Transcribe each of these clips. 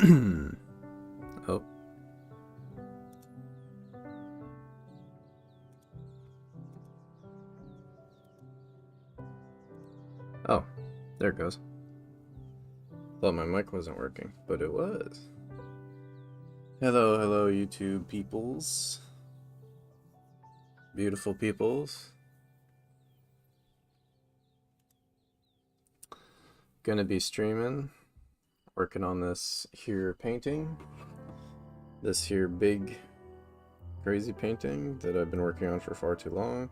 Oh. Oh, there it goes. Thought my mic wasn't working, but it was. Hello, hello, YouTube peoples. Beautiful peoples. Gonna be streaming, working on this here painting. This here big, crazy painting that I've been working on for far too long.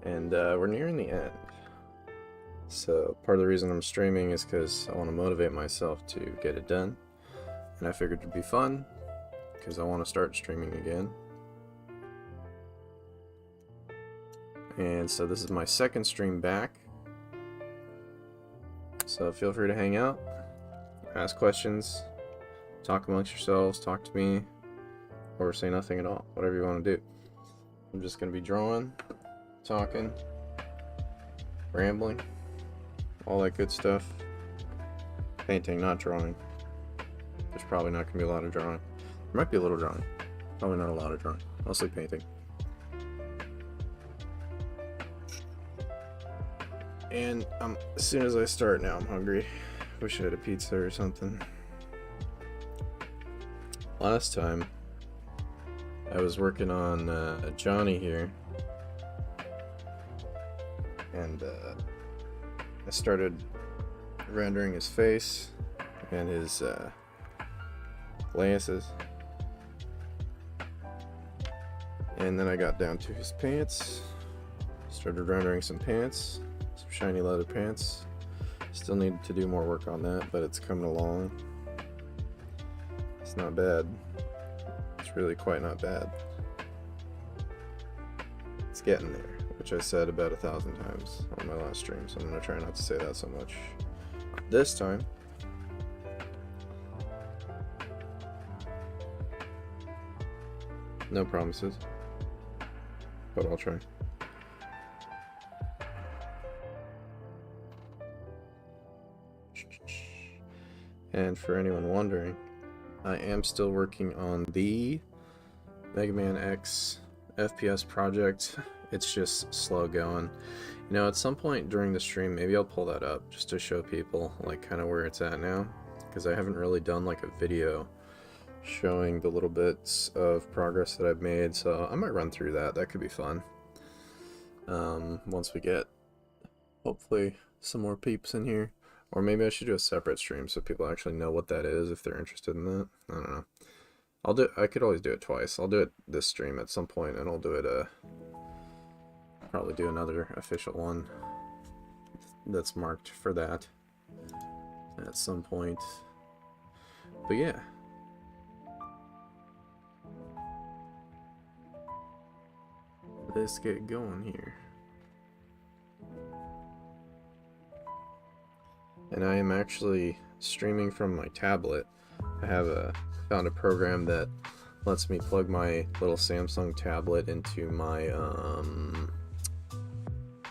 And we're nearing the end. So part of the reason I'm streaming is because I want to motivate myself to get it done. And I figured it'd be fun, because I want to start streaming again. And so this is my second stream back. So feel free to hang out, ask questions, talk amongst yourselves, talk to me, or say nothing at all, whatever you want to do. I'm just going to be drawing, talking, rambling, all that good stuff. Painting, not drawing. There's probably not going to be a lot of drawing. There might be a little drawing. Probably not a lot of drawing. Mostly painting. And as soon as I start now, I'm hungry. Wish I had a pizza or something. Last time, I was working on Johnny here. And I started rendering his face and his glasses. And then I got down to his pants. Started rendering some pants. Some shiny leather pants. Still need to do more work on that, but it's coming along. It's not bad. It's really quite not bad. It's getting there, which I said about 1,000 times on my last stream, so I'm gonna try not to say that so much this time. No promises, but I'll try. And for anyone wondering, I am still working on the Mega Man X FPS project. It's just slow going. You know, at some point during the stream, maybe I'll pull that up just to show people like kind of where it's at now, because I haven't really done like a video showing the little bits of progress that I've made, so I might run through that. That could be fun. Once we get hopefully some more peeps in here. Or maybe I should do a separate stream so people actually know what that is if they're interested in that. I don't know. I could always do it twice. I'll do it this stream at some point, and I'll do it probably do another official one that's marked for that at some point. But yeah. Let's get going here. And I am actually streaming from my tablet. I have found a program that lets me plug my little Samsung tablet into my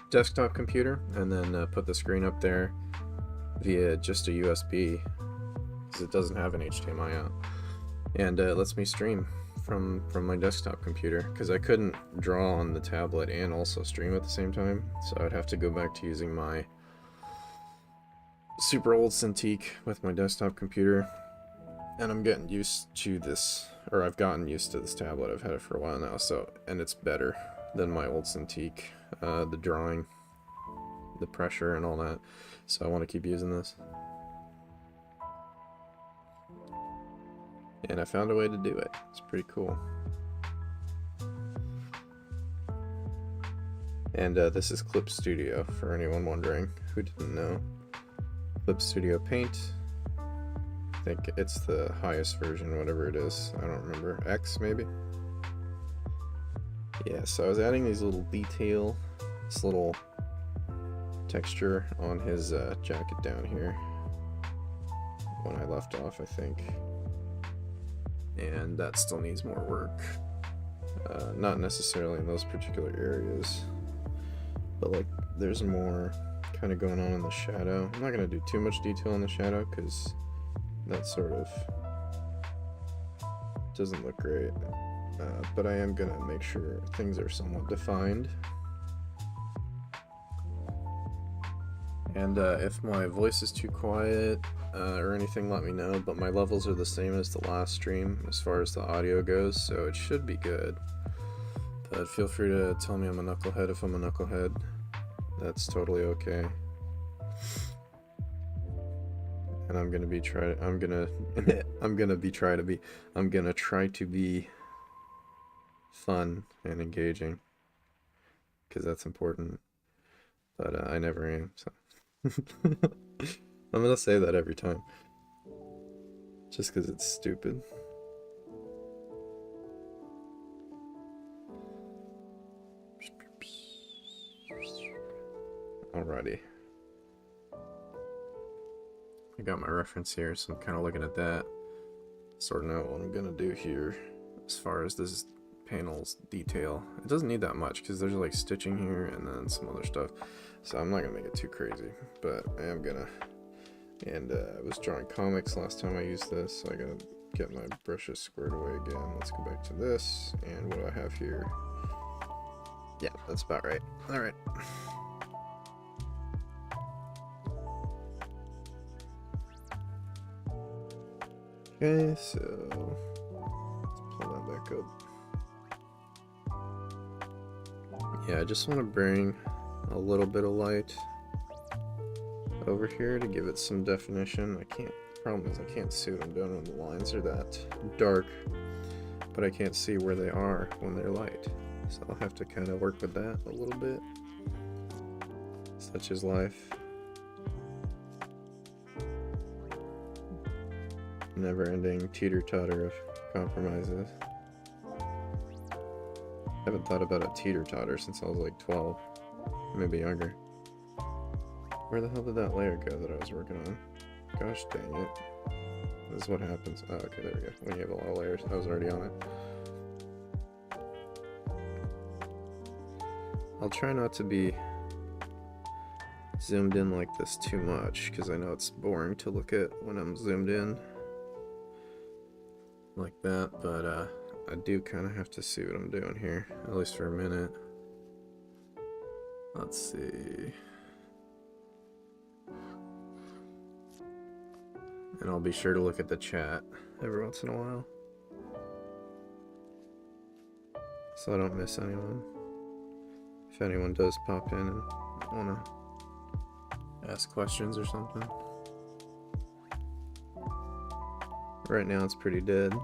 desktop computer and then put the screen up there via just a USB, because it doesn't have an HDMI out, and it lets me stream from my desktop computer, because I couldn't draw on the tablet and also stream at the same time, so I'd have to go back to using my super old Cintiq with my desktop computer. And I'm getting used to this, or I've gotten used to this tablet. I've had it for a while now, so, and it's better than my old Cintiq. The drawing, the pressure, and all that. So I want to keep using this. And I found a way to do it. It's pretty cool. And this is Clip Studio, for anyone wondering who didn't know. Clip Studio Paint. I think it's the highest version, whatever it is. I don't remember. X, maybe? Yeah, so I was adding these little detail, this little texture on his jacket down here when I left off, I think. And that still needs more work. Not necessarily in those particular areas, but like there's more kind of going on in the shadow. I'm not going to do too much detail in the shadow because that sort of doesn't look great. But I am gonna make sure things are somewhat defined. And if my voice is too quiet or anything, let me know, but my levels are the same as the last stream as far as the audio goes, so it should be good. But feel free to tell me I'm a knucklehead if I'm a knucklehead. That's totally okay. And I'm gonna try to be fun and engaging, because that's important. But I never am, so I'm gonna say that every time, just because it's stupid. Alrighty. I got my reference here, so I'm kind of looking at that, sorting out what I'm gonna do here as far as this panel's detail. It doesn't need that much because there's like stitching here and then some other stuff, so I'm not gonna make it too crazy, but I am gonna. And I was drawing comics last time I used this, so I gotta get my brushes squared away again. Let's go back to this, and what do I have here? Yeah, that's about right. Alright. Okay, so let's pull that back up. Yeah, I just want to bring a little bit of light over here to give it some definition. Problem is I can't see what I'm doing when the lines are that dark, but I can't see where they are when they're light. So I'll have to kind of work with that a little bit. Such is life. Never-ending teeter-totter of compromises. I haven't thought about a teeter-totter since I was like 12, maybe younger. Where the hell did that layer go that I was working on? Gosh dang it. This is what happens. Oh, okay, there we go. When you have a lot of layers, I was already on it. I'll try not to be zoomed in like this too much, because I know it's boring to look at when I'm zoomed in like that, but I do kind of have to see what I'm doing here, at least for a minute. Let's see. And I'll be sure to look at the chat every once in a while, so I don't miss anyone. If anyone does pop in and want to ask questions or something. Right now it's pretty dead.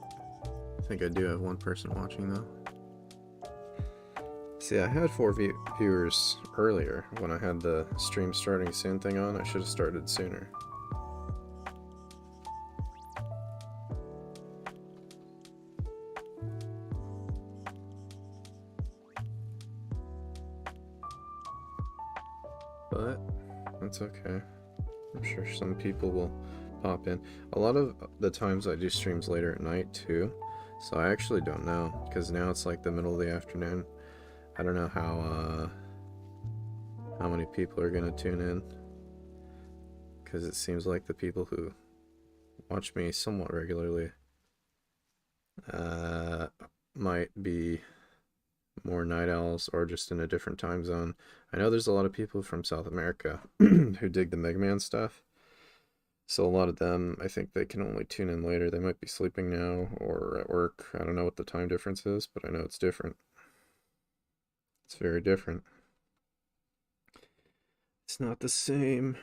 I think I do have one person watching though. See, I had 4 viewers earlier when I had the stream starting soon thing on. I should have started sooner. But that's okay. I'm sure some people will pop in. A lot of the times I do streams later at night too, so I actually don't know, because now it's like the middle of the afternoon. I don't know how many people are gonna tune in, because it seems like the people who watch me somewhat regularly might be more night owls or just in a different time zone. I know there's a lot of people from South America who dig the Mega Man stuff, so a lot of them, I think they can only tune in later. They might be sleeping now or at work. I don't know what the time difference is, but I know it's different. It's very different. It's not the same.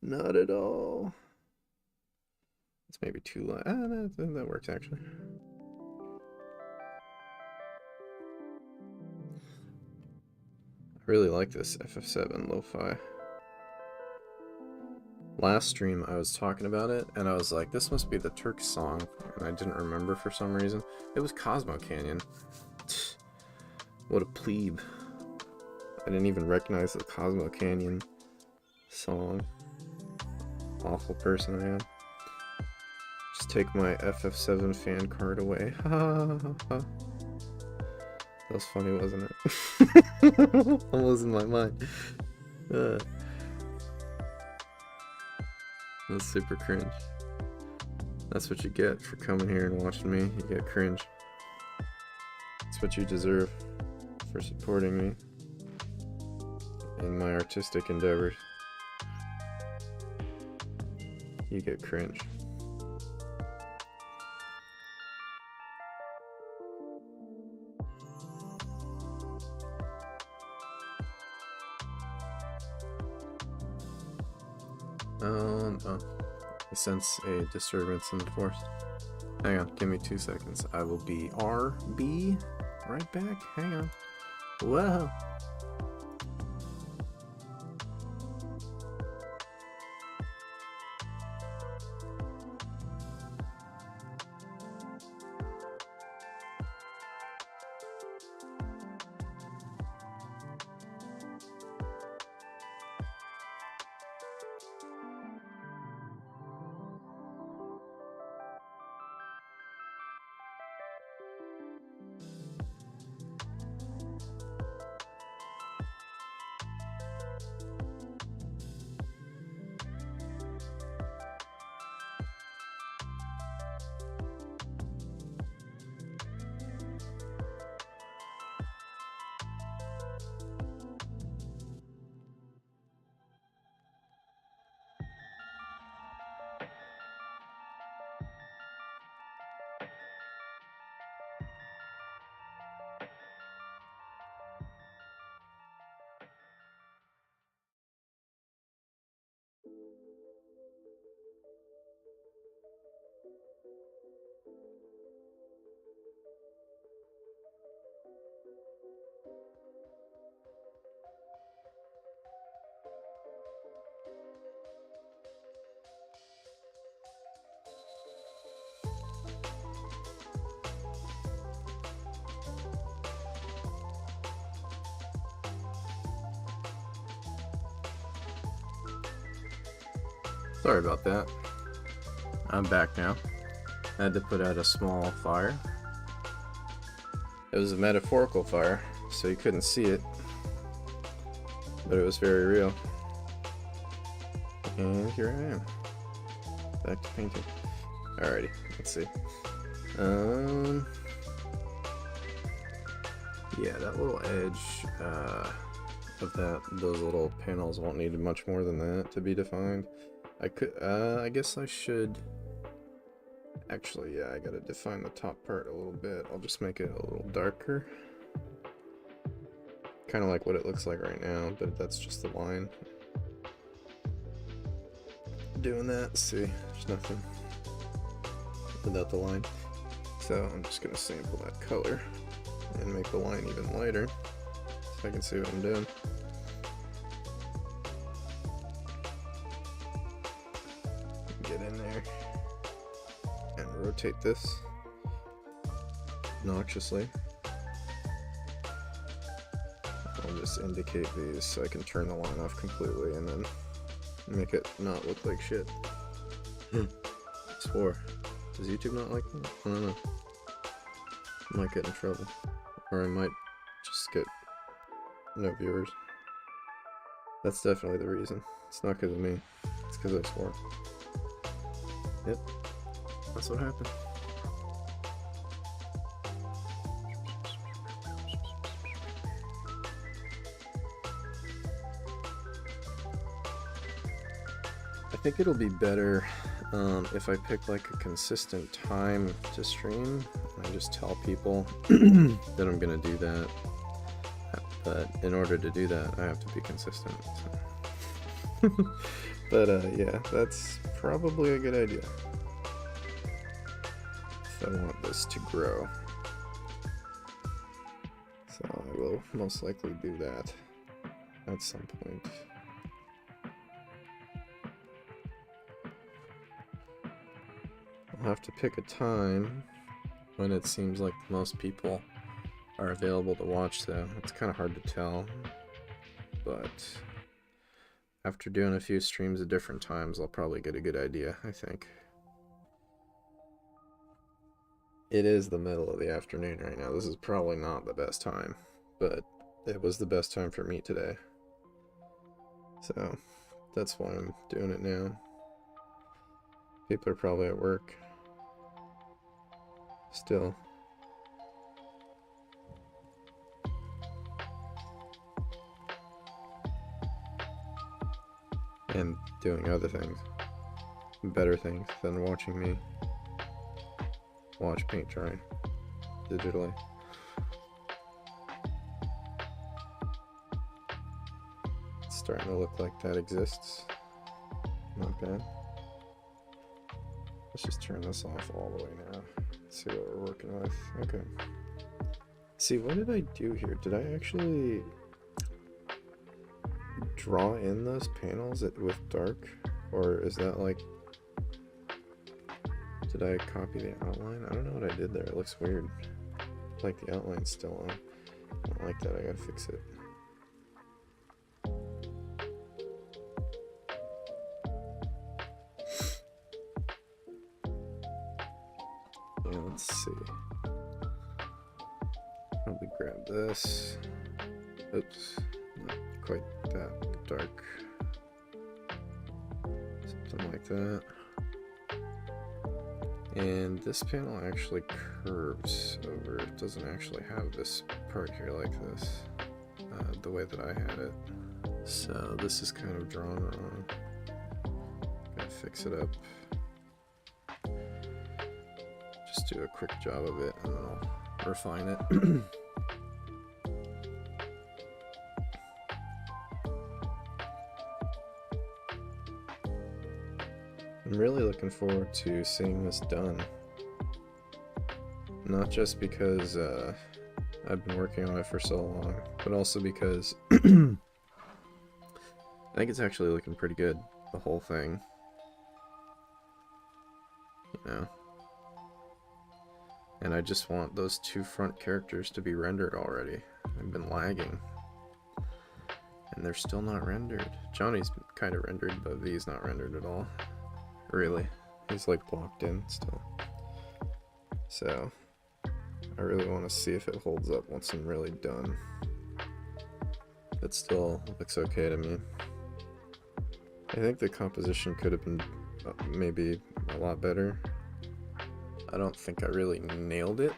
Not at all. It's maybe too loud. That works actually. I really like this FF7 lo-fi. Last stream I was talking about it and I was like, this must be the Turk song, and I didn't remember for some reason. It was Cosmo Canyon. What a plebe. I didn't even recognize the Cosmo Canyon song. Awful person I am. Just take my FF7 fan card away. Ha ha ha ha. That was funny, wasn't it? I'm losing my mind. That's super cringe. That's what you get for coming here and watching me. You get cringe. That's what you deserve for supporting me in my artistic endeavors. You get cringe. Oh, I sense a disturbance in the force. Hang on, give me 2 seconds. I will be RB right back. Hang on. Whoa. Sorry about that. I'm back now. I had to put out a small fire. It was a metaphorical fire, so you couldn't see it, but it was very real. And here I am, back to painting. Alrighty, let's see. Yeah, that little edge of those little panels won't need much more than that to be defined. I guess I should. Actually, yeah, I gotta define the top part a little bit. I'll just make it a little darker. Kind of like what it looks like right now, but that's just the line. Doing that, see, there's nothing without the line. So I'm just gonna sample that color and make the line even lighter so I can see what I'm doing. Get in there and rotate this obnoxiously. I'll just indicate these so I can turn the line off completely and then make it not look like shit. It's 4. Does YouTube not like that? I don't know. I might get in trouble. Or I might just get no viewers. That's definitely the reason. It's not because of me. It's because I swore. Yep. That's what happened. I think it'll be better if I pick like a consistent time to stream. I just tell people that I'm gonna do that. But in order to do that, I have to be consistent. So. But yeah, that's probably a good idea. If I want this to grow. So I will most likely do that at some point. I'll have to pick a time when it seems like most people are available to watch though. It's kind of hard to tell, but after doing a few streams at different times, I'll probably get a good idea, I think. It is the middle of the afternoon right now. This is probably not the best time, but it was the best time for me today. So that's why I'm doing it now. People are probably at work. Still. And doing other things. Better things than watching me watch paint dry digitally. It's starting to look like that exists. Not bad. Let's just turn this off all the way now. Let's see what we're working with. Okay. See, what did I do here? Did I actually draw in those panels with dark? Or is that like... Did I copy the outline? I don't know what I did there. It looks weird. Like the outline's still on. I don't like that. I gotta fix it. Yeah, let's see. Probably grab this. Oops. Not quite that dark. Something like that. And this panel actually curves over. It doesn't actually have this part here like this, the way that I had it. So this is kind of drawn wrong. Gotta fix it up. Just do a quick job of it and then I'll refine it. I'm really looking forward to seeing this done. Not just because I've been working on it for so long, but also because I think it's actually looking pretty good, the whole thing. You know? And I just want those two front characters to be rendered already. I've been lagging. And they're still not rendered. Johnny's kind of rendered, but V's not rendered at all. Really. He's like blocked in still. So, I really want to see if it holds up once I'm really done. It still looks okay to me. I think the composition could have been maybe a lot better. I don't think I really nailed it,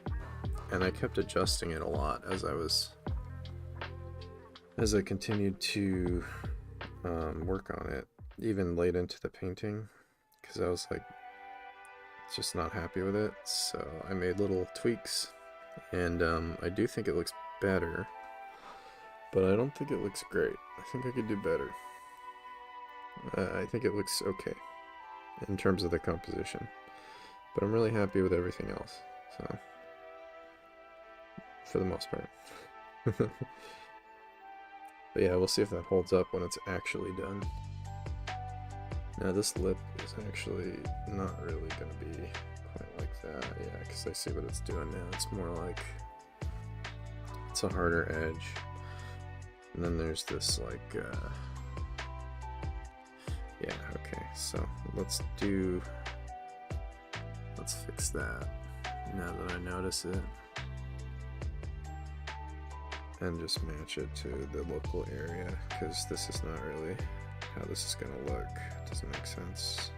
and I kept adjusting it a lot as I continued to work on it, even late into the painting, because I was like just not happy with it. So I made little tweaks, and I do think it looks better, but I don't think it looks great. I think I could do better. I think it looks okay in terms of the composition, but I'm really happy with everything else, so for the most part. But yeah, we'll see if that holds up when it's actually done. Now this lip is actually not really going to be quite like that, yeah, because I see what it's doing now. It's more like, it's a harder edge, and then there's this like, yeah, okay, so let's fix that now that I notice it, and just match it to the local area, because this is not really how this is gonna look. It doesn't make sense.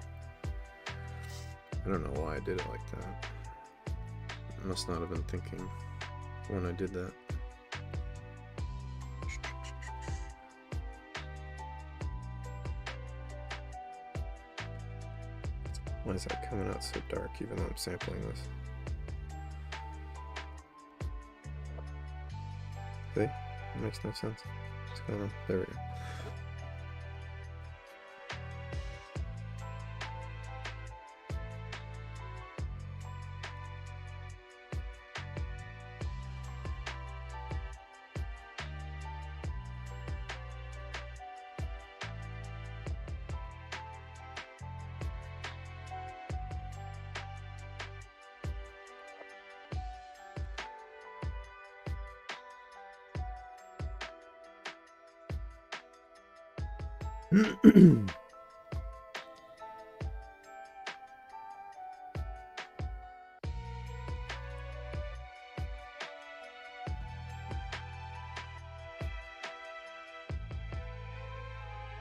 I don't know why I did it like that. I must not have been thinking when I did that. Why is that coming out so dark even though I'm sampling this? See? It makes no sense. What's going on? There we go.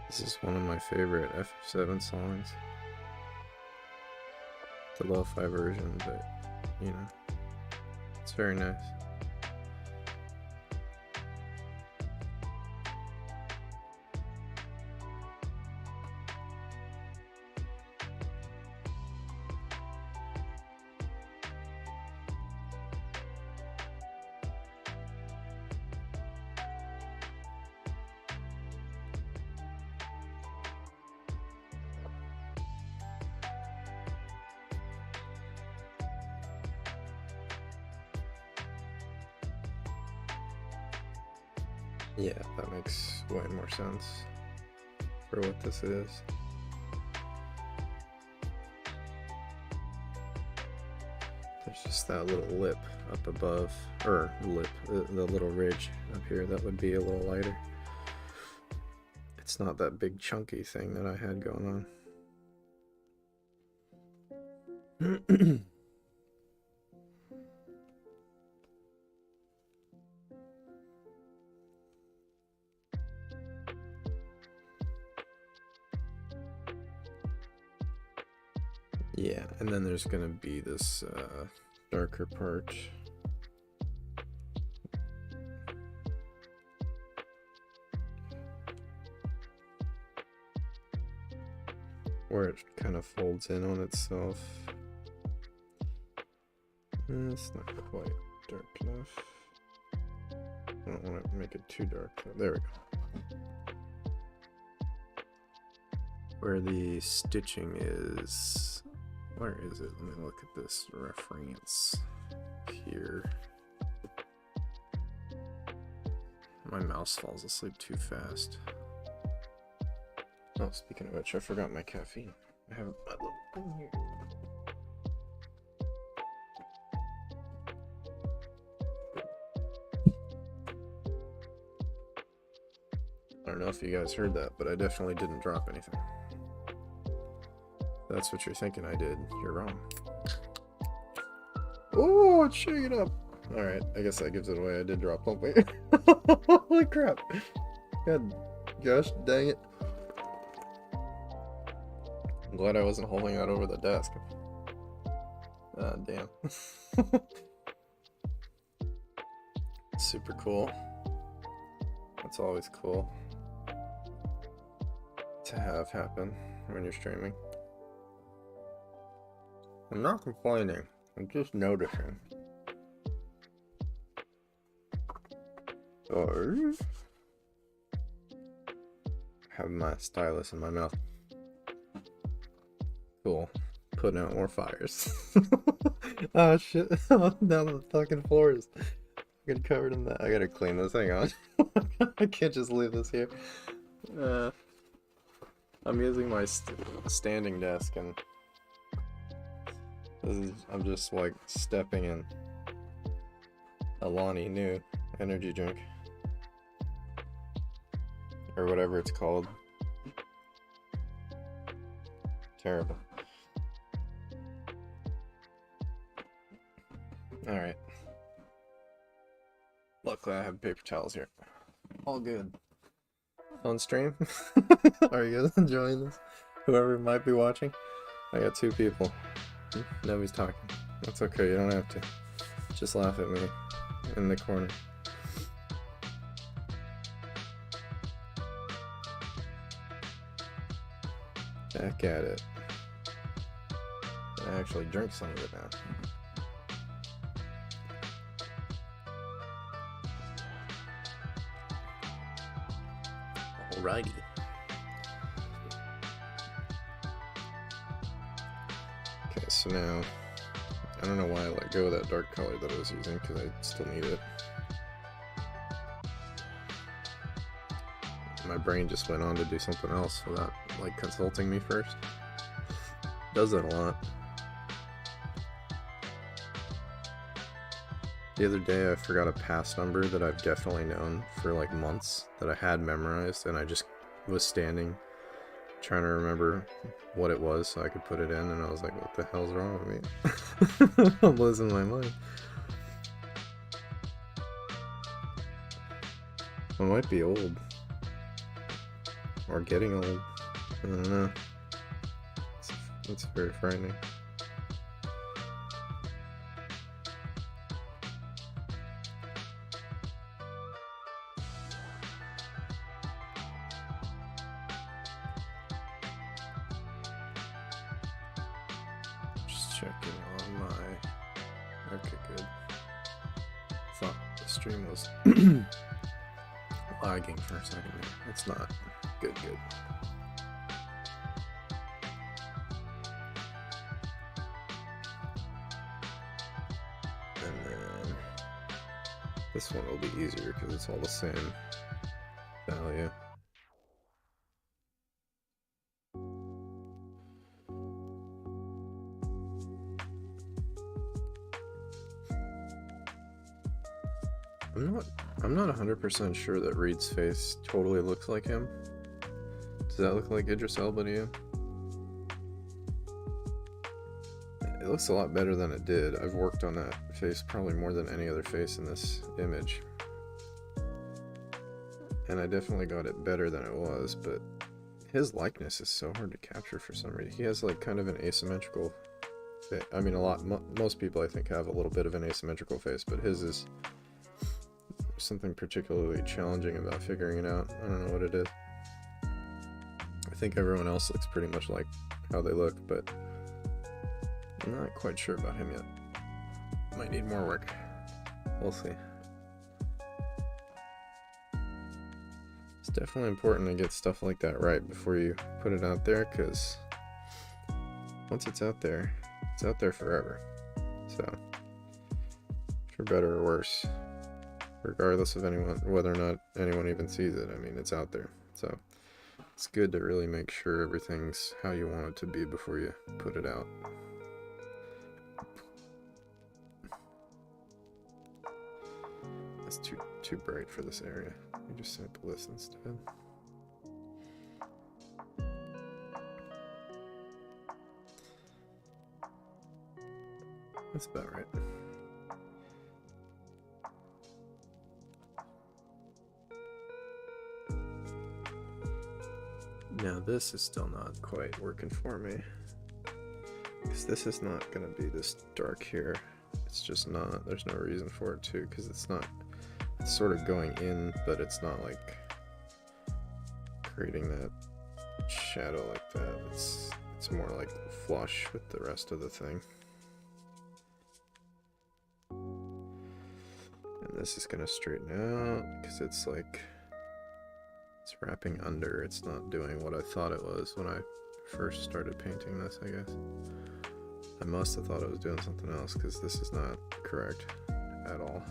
This is one of my favorite FF7 songs. the lo-fi version, but you know, it's very nice. Yeah, that makes way more sense for what this is. There's just that little lip up above, or lip, the little ridge up here that would be a little lighter. It's not that big chunky thing that I had going on. Yeah, and then there's gonna be this darker part. Where it kind of folds in on itself. It's not quite dark enough. I don't want to make it too dark. There we go. Where the stitching is... Where is it? Let me look at this reference here. My mouse falls asleep too fast. Oh, speaking of which, I forgot my caffeine. I have my little thing here. I don't know if you guys heard that, but I definitely didn't drop anything. That's what you're thinking I did. You're wrong. Oh, it's shaking up. Alright, I guess that gives it away. I did drop something. Holy crap. God gosh, dang it. I'm glad I wasn't holding that over the desk. Damn. Super cool. That's always cool to have happen when you're streaming. I'm not complaining, I'm just noticing. So, have my stylus in my mouth. Cool. Putting out more fires. Oh shit, now the fucking floor is getting covered in that. I gotta clean this, hang on. I can't just leave this here. I'm using my standing desk and I'm just like stepping in Alani new energy drink. Or whatever it's called. Terrible. Alright. Luckily I have paper towels here. All good. On stream? Are you guys enjoying this? Whoever might be watching? I got 2 people. Nobody's talking. That's okay, you don't have to. Just laugh at me in the corner. Back at it. I actually drink some of it now. Alrighty. Okay, so now, I don't know why I let go of that dark color that I was using, because I still need it. My brain just went on to do something else without, like, consulting me first. Does that a lot. The other day I forgot a pass number that I've definitely known for like months, that I had memorized, and I just was standing trying to remember what it was so I could put it in, and I was like, what the hell's wrong with me? I'm losing my mind. I might be old. Or getting old. I don't know. It's very frightening. checking on my... Okay, good. Thought the stream was lagging for a second there. It's not. Good. And then this one will be easier because it's all the same value. I'm not 100% sure that Reed's face totally looks like him. Does that look like Idris Elba to you? It looks a lot better than it did. I've worked on that face probably more than any other face in this image. And I definitely got it better than it was, but his likeness is so hard to capture for some reason. He has like kind of an asymmetrical face. I mean, most people I think have a little bit of an asymmetrical face, but his is something particularly challenging about figuring it out. I don't know what it is. I think everyone else looks pretty much like how they look, but I'm not quite sure about him yet. Might need more work. We'll see. It's definitely important to get stuff like that right before you put it out there, because once it's out there forever. So, for better or worse, regardless of whether or not anyone even sees it, I mean, it's out there. So it's good to really make sure everything's how you want it to be before you put it out. That's too bright for this area. You just sample this instead. That's about right. Now this is still not quite working for me, because this is not going to be this dark here. It's just not. There's no reason for it to, because it's not. It's sort of going in, but it's not like creating that shadow like that. It's more like flush with the rest of the thing. And this is going to straighten out because it's like it's wrapping under. It's not doing what I thought it was when I first started painting this, I guess. I must have thought it was doing something else, because this is not correct at all.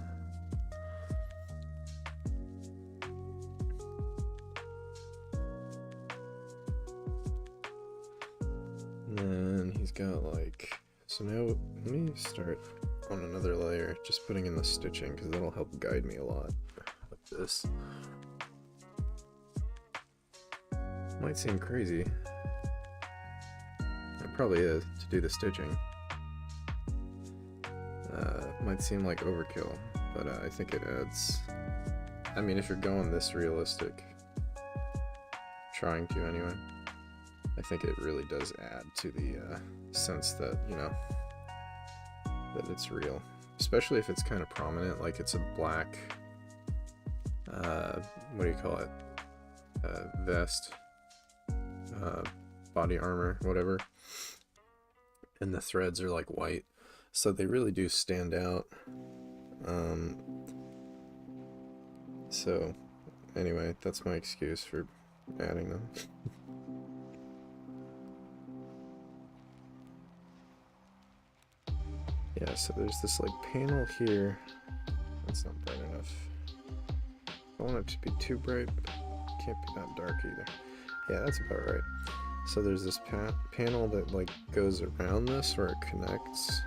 And then he's got like, so now let me start on another layer, just putting in the stitching, because that'll help guide me a lot with this. Might seem crazy. It probably is, to do the stitching. Might seem like overkill, but I think it adds. I mean, if you're going this realistic, trying to anyway, I think it really does add to the sense that, you know, that it's real. Especially if it's kind of prominent, like it's a black, what do you call it? Vest. Body armor, whatever, and the threads are like white, so they really do stand out. So anyway, that's my excuse for adding them. Yeah, so there's this like panel here. That's not bright enough. I don't want it to be too bright, but can't be that dark either. Yeah, that's about right. So there's this panel that like goes around this, where it connects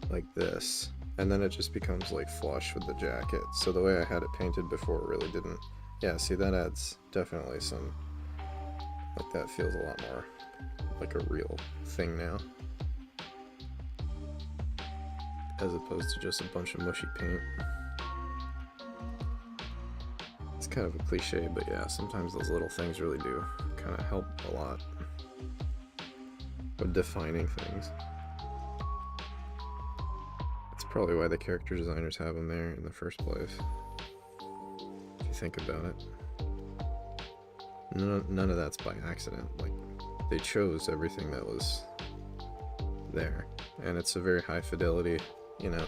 like this, and then it just becomes like flush with the jacket. So the way I had it painted before really didn't. Yeah, see, that adds definitely some, like, that feels a lot more like a real thing now, as opposed to just a bunch of mushy paint. It's kind of a cliche, but yeah, sometimes those little things really do kind of help a lot with defining things. That's probably why the character designers have them there in the first place, if you think about it. None of that's by accident. Like, they chose everything that was there, and it's a very high fidelity, you know,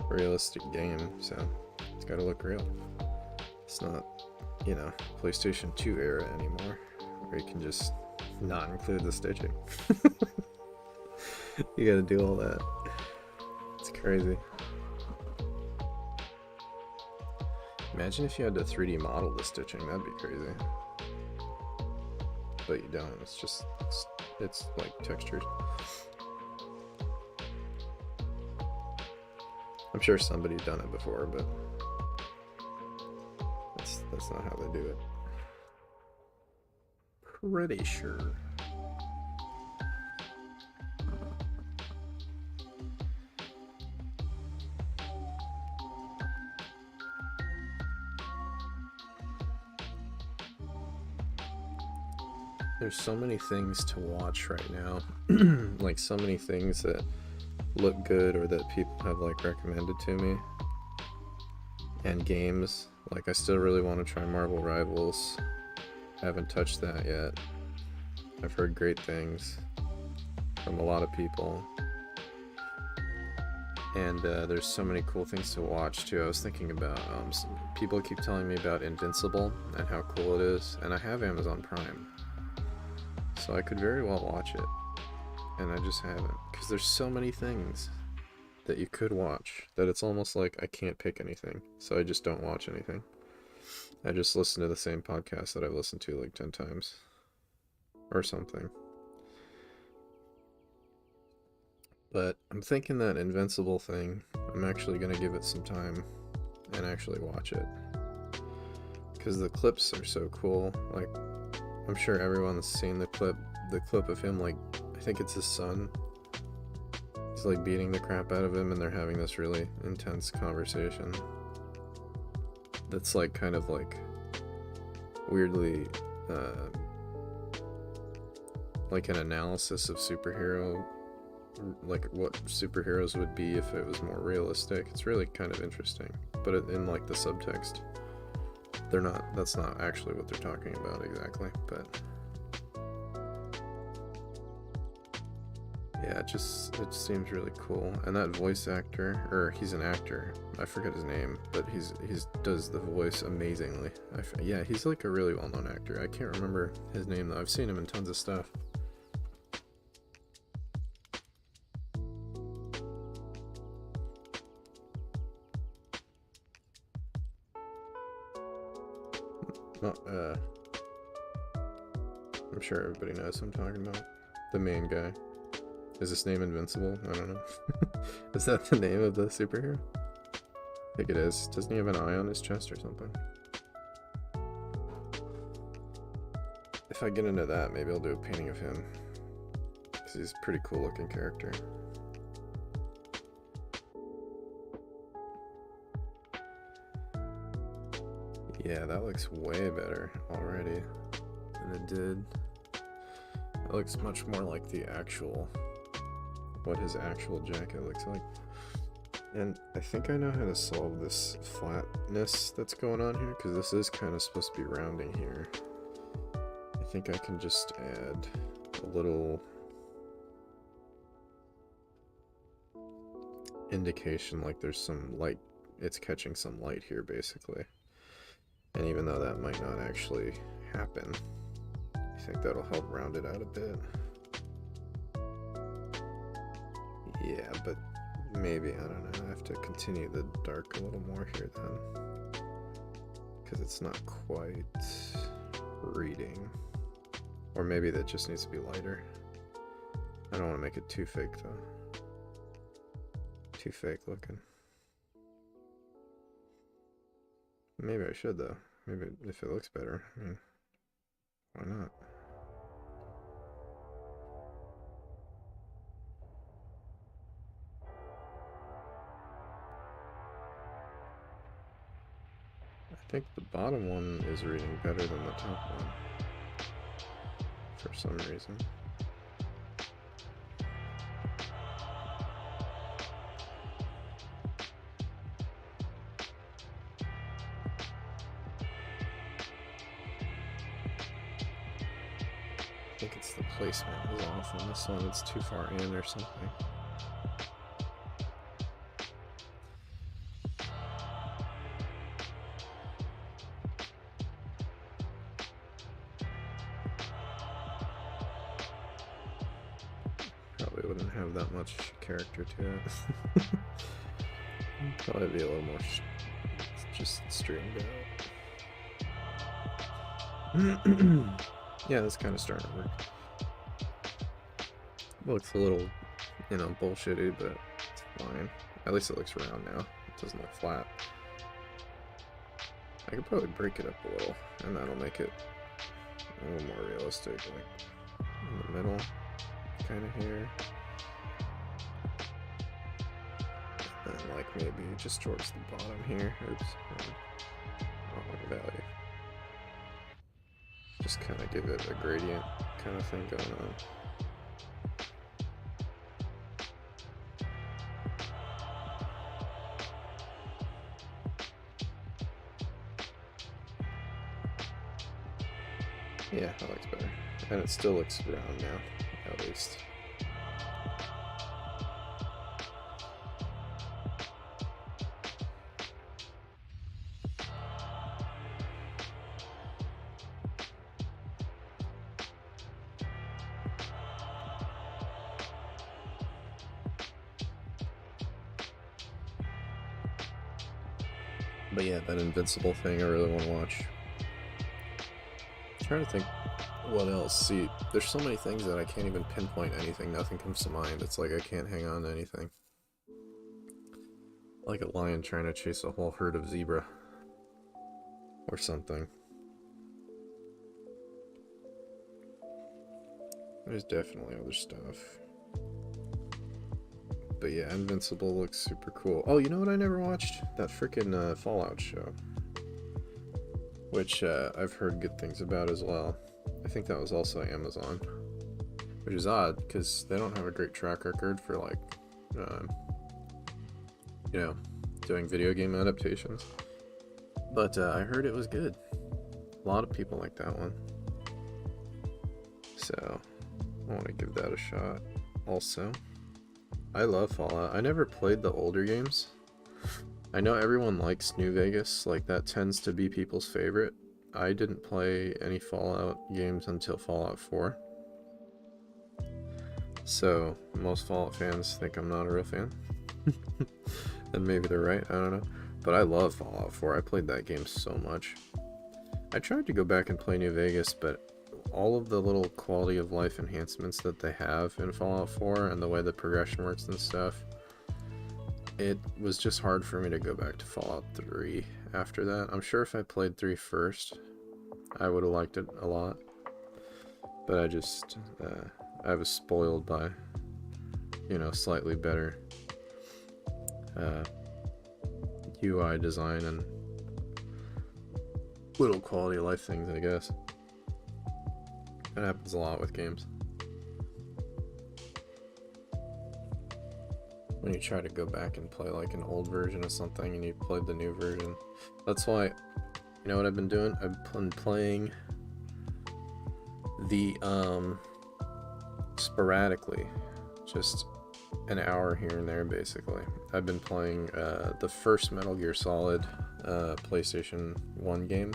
realistic game, so it's got to look real. It's not, you know, PlayStation 2 era anymore, where you can just not include the stitching. You gotta do all that. It's crazy. Imagine if you had to 3D model the stitching, that'd be crazy. But you don't, it's just, it's like textured. I'm sure somebody's done it before, but that's not how they do it. Pretty sure. There's so many things to watch right now, like so many things that look good or that people have like recommended to me, and games. Like I still really want to try Marvel Rivals. Haven't touched that yet. I've heard great things from a lot of people, and there's so many cool things to watch too. I was thinking about people keep telling me about Invincible and how cool it is, and I have Amazon Prime, so I could very well watch it, and I just haven't, because there's so many things that you could watch that it's almost like I can't pick anything, so I just don't watch anything. I just listen to the same podcast that I've listened to like 10 times or something. But I'm thinking that Invincible thing, I'm actually going to give it some time and actually watch it, because the clips are so cool. Like, I'm sure everyone's seen the clip of him, like, I think it's his son. He's like beating the crap out of him, and they're having this really intense conversation that's like kind of like weirdly like an analysis of superhero, like what superheroes would be if it was more realistic. It's really kind of interesting, but in like the subtext, that's not actually what they're talking about exactly, but yeah, it seems really cool. And that voice actor, or he's an actor, I forget his name, but he's does the voice amazingly. Yeah, he's like a really well-known actor. I can't remember his name though. I've seen him in tons of stuff. Well, I'm sure everybody knows who I'm talking about. The main guy. Is his name Invincible? I don't know. Is that the name of the superhero? I think it is. Doesn't he have an eye on his chest or something? If I get into that, maybe I'll do a painting of him, because he's a pretty cool looking character. Yeah, that looks way better already than it did. It looks much more like the actual, what his actual jacket looks like. And I think I know how to solve this flatness that's going on here, because this is kind of supposed to be rounding here. I think I can just add a little indication, like there's some light, it's catching some light here basically. And even though that might not actually happen, I think that'll help round it out a bit. Yeah, but maybe, I don't know, I have to continue the dark a little more here then, because it's not quite reading. Or maybe that just needs to be lighter. I don't want to make it too fake though. Too fake looking. Maybe I should though. Maybe if it looks better. I mean, why not? I think the bottom one is reading better than the top one, for some reason. think it's the placement is off on this one. It's too far in or something. Probably wouldn't have that much character to it. Probably be a little more just streamed out. Yeah, that's kind of starting to work. Looks a little, you know, bullshitty, but it's fine. At least it looks round now. It doesn't look flat. I could probably break it up a little, and that'll make it a little more realistic, like in the middle, kind of here. And like maybe just towards the bottom here. Oops. Wrong value. Just kind of give it a gradient kind of thing going on. Yeah, that looks better. And it still looks round now, at least. But yeah, that invincible thing I really want to watch. I'm trying to think what else. See, there's so many things that I can't even pinpoint anything. Nothing comes to mind. It's like I can't hang on to anything. Like a lion trying to chase a whole herd of zebra. Or something. There's definitely other stuff. But yeah, Invincible looks super cool. Oh, you know what I never watched? That freaking Fallout show. Which I've heard good things about as well. I think that was also Amazon. Which is odd, because they don't have a great track record for, like, you know, doing video game adaptations. But I heard it was good. A lot of people like that one. So, I want to give that a shot also. I love Fallout. I never played the older games. I know everyone likes New Vegas, like that tends to be people's favorite. I didn't play any Fallout games until Fallout 4. So, most Fallout fans think I'm not a real fan. And maybe they're right, I don't know. But I love Fallout 4. I played that game so much. I tried to go back and play New Vegas, but all of the little quality of life enhancements that they have in Fallout 4 and the way the progression works and stuff, it was just hard for me to go back to Fallout 3 after that. I'm sure if I played 3 first, I would have liked it a lot. But I just, I was spoiled by, you know, slightly better UI design and little quality of life things, I guess. That happens a lot with games. When you try to go back and play like an old version of something and you played the new version. That's why, you know what I've been doing? I've been playing the, sporadically. Just an hour here and there, basically. I've been playing, the first Metal Gear Solid, PlayStation 1 game.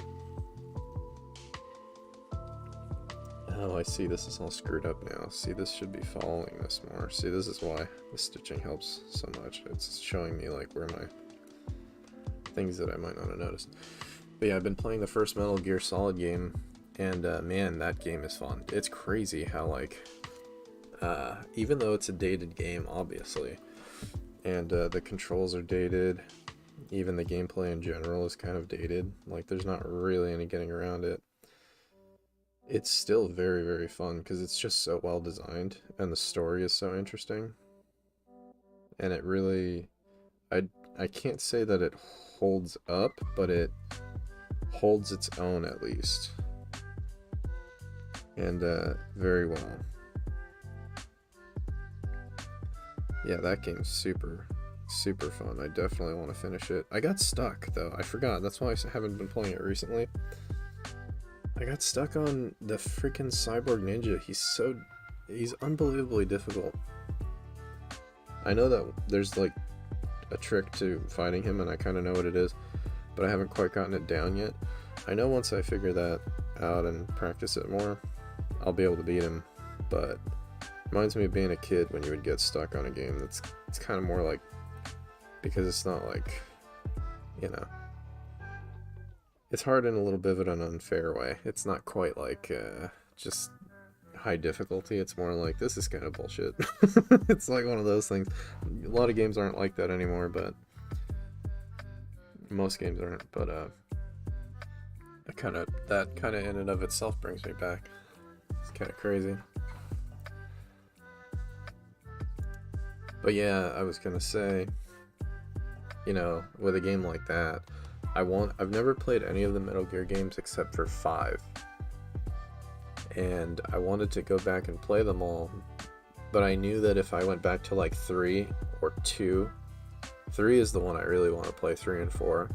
Oh, I see, this is all screwed up now. See, this should be following this more. See, this is why the stitching helps so much. It's showing me, like, where my things that I might not have noticed. But yeah, I've been playing the first Metal Gear Solid game, and, man, that game is fun. It's crazy how, like, even though it's a dated game, obviously, and, the controls are dated, even the gameplay in general is kind of dated. Like, there's not really any getting around it. It's still very, very fun because it's just so well designed and the story is so interesting. And it really, I can't say that it holds up, but it holds its own at least. And very well. Yeah, that game's super, super fun. I definitely want to finish it. I got stuck though. I forgot. That's why I haven't been playing it recently. I got stuck on the freaking cyborg ninja. He's unbelievably difficult. I know that there's like a trick to fighting him, and I kind of know what it is, but I haven't quite gotten it down yet. I know once I figure that out and practice it more, I'll be able to beat him, but it reminds me of being a kid when you would get stuck on a game. It's kind of more like, because it's not like, you know, it's hard in a little bit of an unfair way. It's not quite like just high difficulty. It's more like, this is kind of bullshit. It's like one of those things. A lot of games aren't like that anymore, but most games aren't. But that kind of in and of itself brings me back. It's kind of crazy. But yeah, I was gonna say, you know, with a game like that, I've never played any of the Metal Gear games except for 5. And I wanted to go back and play them all, but I knew that if I went back to like 3 or 2, 3 is the one I really want to play, 3 and 4.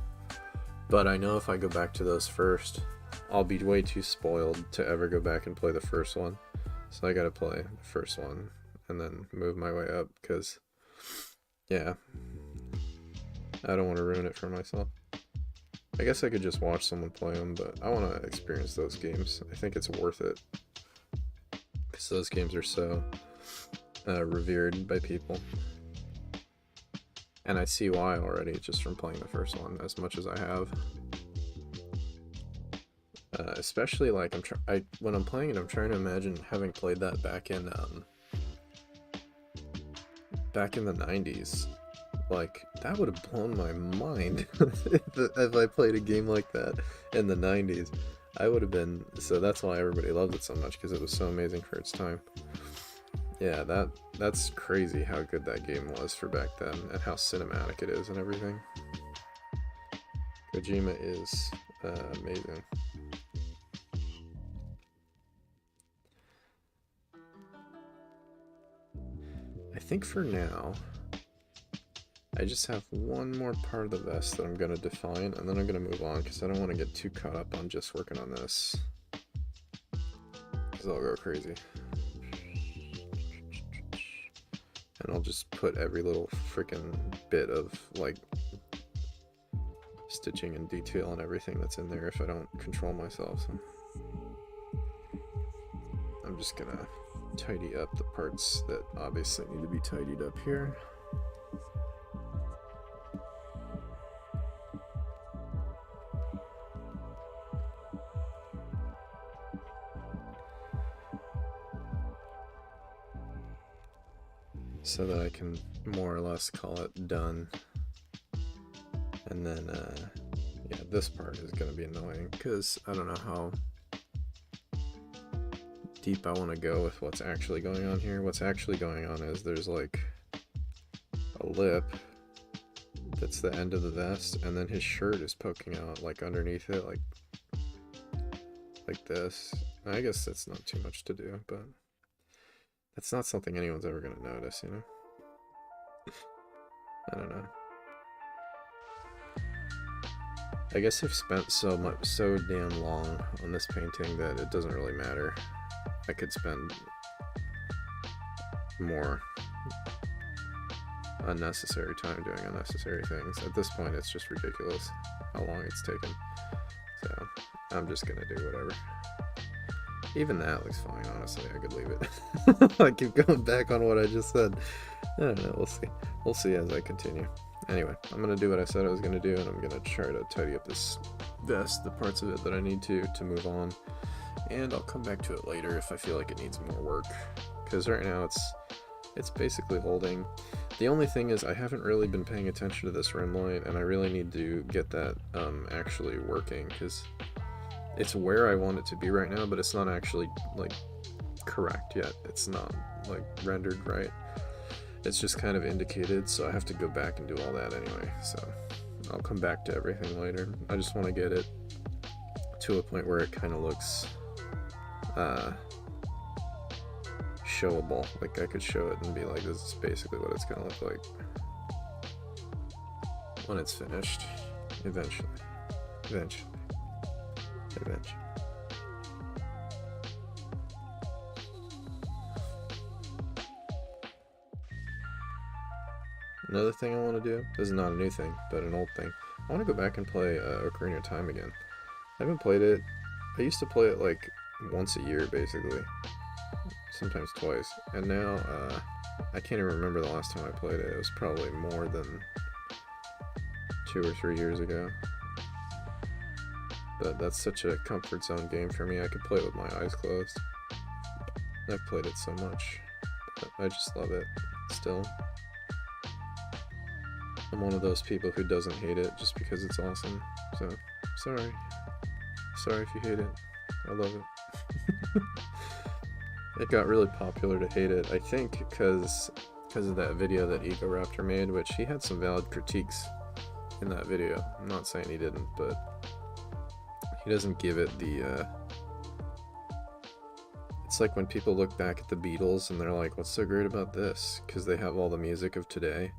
But I know if I go back to those first, I'll be way too spoiled to ever go back and play the first one. So I gotta play the first one and then move my way up, because, yeah, I don't want to ruin it for myself. I guess I could just watch someone play them, but I want to experience those games. I think it's worth it, because those games are so revered by people. And I see why already, just from playing the first one as much as I have. Especially like when I'm playing it, I'm trying to imagine having played that back in the 90s. Like, that would have blown my mind if I played a game like that in the 90s. I would have been, so that's why everybody loved it so much, because it was so amazing for its time. Yeah, that's crazy how good that game was for back then, and how cinematic it is and everything. Kojima is amazing. I think for now, I just have one more part of the vest that I'm going to define, and then I'm going to move on, because I don't want to get too caught up on just working on this, because I'll go crazy. And I'll just put every little freaking bit of, like, stitching and detail and everything that's in there if I don't control myself. So I'm just going to tidy up the parts that obviously need to be tidied up here. So that I can more or less call it done. And then, yeah, this part is going to be annoying, because I don't know how deep I want to go with what's actually going on here. What's actually going on is there's like a lip that's the end of the vest, and then his shirt is poking out like underneath it, like this. I guess that's not too much to do, but that's not something anyone's ever going to notice, you know? I don't know. I guess I've spent so damn long on this painting that it doesn't really matter. I could spend more unnecessary time doing unnecessary things. At this point, it's just ridiculous how long it's taken. So I'm just gonna do whatever. Even that looks fine, honestly. I could leave it. I keep going back on what I just said. I don't know, we'll see. We'll see as I continue. Anyway, I'm gonna do what I said I was gonna do, and I'm gonna try to tidy up this vest, the parts of it that I need to move on. And I'll come back to it later if I feel like it needs more work. Because right now it's basically holding. The only thing is I haven't really been paying attention to this rim light, and I really need to get that actually working, because it's where I want it to be right now, but it's not actually like correct yet. It's not like rendered right. It's just kind of indicated, so I have to go back and do all that anyway. So I'll come back to everything later. I just want to get it to a point where it kind of looks showable. Like I could show it and be like, this is basically what it's gonna look like when it's finished. Eventually. Another thing I want to do, this is not a new thing, but an old thing. I want to go back and play Ocarina of Time again. I haven't played it. I used to play it like once a year, basically. Sometimes twice. And now, I can't even remember the last time I played it. It was probably more than 2 or 3 years ago. But that's such a comfort zone game for me. I could play it with my eyes closed. I've played it so much. I just love it still. I'm one of those people who doesn't hate it just because it's awesome. So, sorry. Sorry if you hate it. I love it. It got really popular to hate it, I think, because of that video that Ego Raptor made, which he had some valid critiques in that video. I'm not saying he didn't, but he doesn't give it the, it's like when people look back at the Beatles and they're like, what's so great about this? Because they have all the music of today.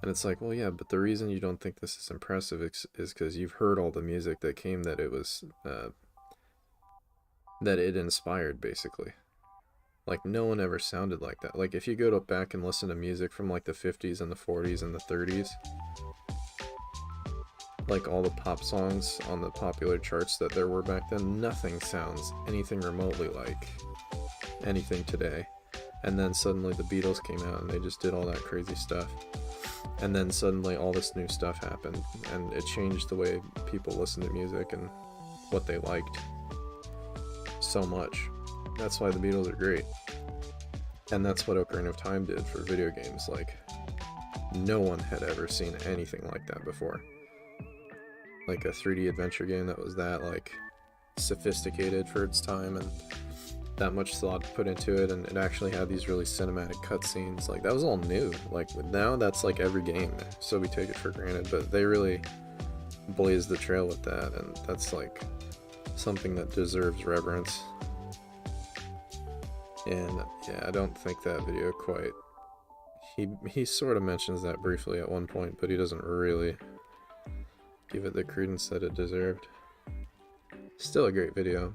And it's like, well, yeah, but the reason you don't think this is impressive is because you've heard all the music that came that it was, that it inspired, basically. Like, no one ever sounded like that. Like, if you go back and listen to music from, like, the 50s and the 40s and the 30s, like, all the pop songs on the popular charts that there were back then, nothing sounds anything remotely like anything today. And then suddenly the Beatles came out and they just did all that crazy stuff. And then suddenly all this new stuff happened, and it changed the way people listen to music and what they liked so much. That's why the Beatles are great. And that's what Ocarina of Time did for video games. Like, no one had ever seen anything like that before. Like a 3D adventure game that was that, like, sophisticated for its time and that much thought put into it, and it actually had these really cinematic cutscenes. Like, that was all new. Like, now that's like every game, so we take it for granted, but they really blazed the trail with that, and that's like something that deserves reverence. And yeah, I don't think that video quite, he sort of mentions that briefly at one point, but he doesn't really give it the credence that it deserved. Still a great video.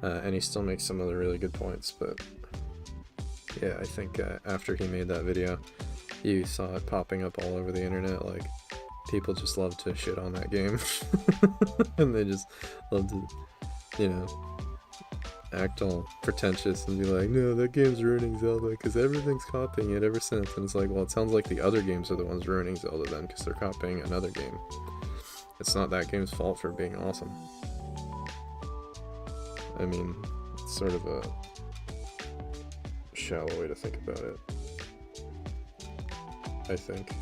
And he still makes some other really good points, but yeah, I think after he made that video, you saw it popping up all over the internet. Like, people just love to shit on that game. And they just love to, you know, act all pretentious and be like, no, that game's ruining Zelda because everything's copying it ever since. And it's like, well, it sounds like the other games are the ones ruining Zelda then, because they're copying another game. It's not that game's fault for being awesome. I mean, it's sort of a shallow way to think about it, I think.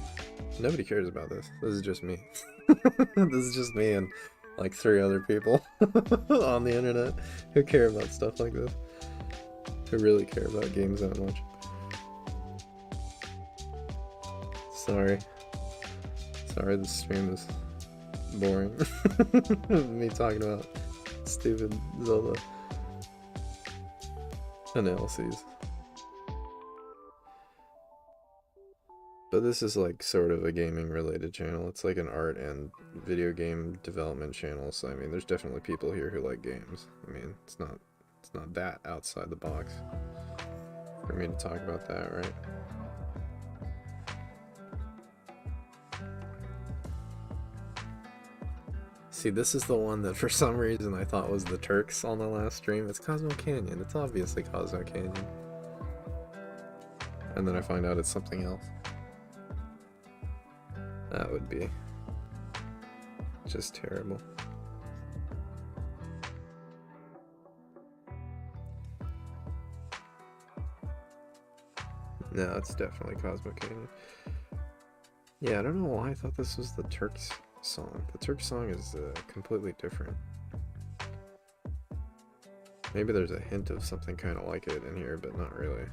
Nobody cares about this. This is just me. This is just me and like 3 other people on the internet who care about stuff like this. Who really care about games that much. Sorry. Sorry, this stream is boring. Me talking about stupid Zelda analyses. But this is like sort of a gaming related channel. It's like an art and video game development channel, so I mean there's definitely people here who like games. I mean, it's not that outside the box for me to talk about that, right? See, this is the one that for some reason I thought was the Turks on the last stream. It's Cosmo Canyon. It's obviously Cosmo Canyon. And then I find out it's something else. That would be just terrible. No, it's definitely Cosmo Canyon. Yeah, I don't know why I thought this was the Turks song. The Turks song is completely different. Maybe there's a hint of something kind of like it in here, but not really.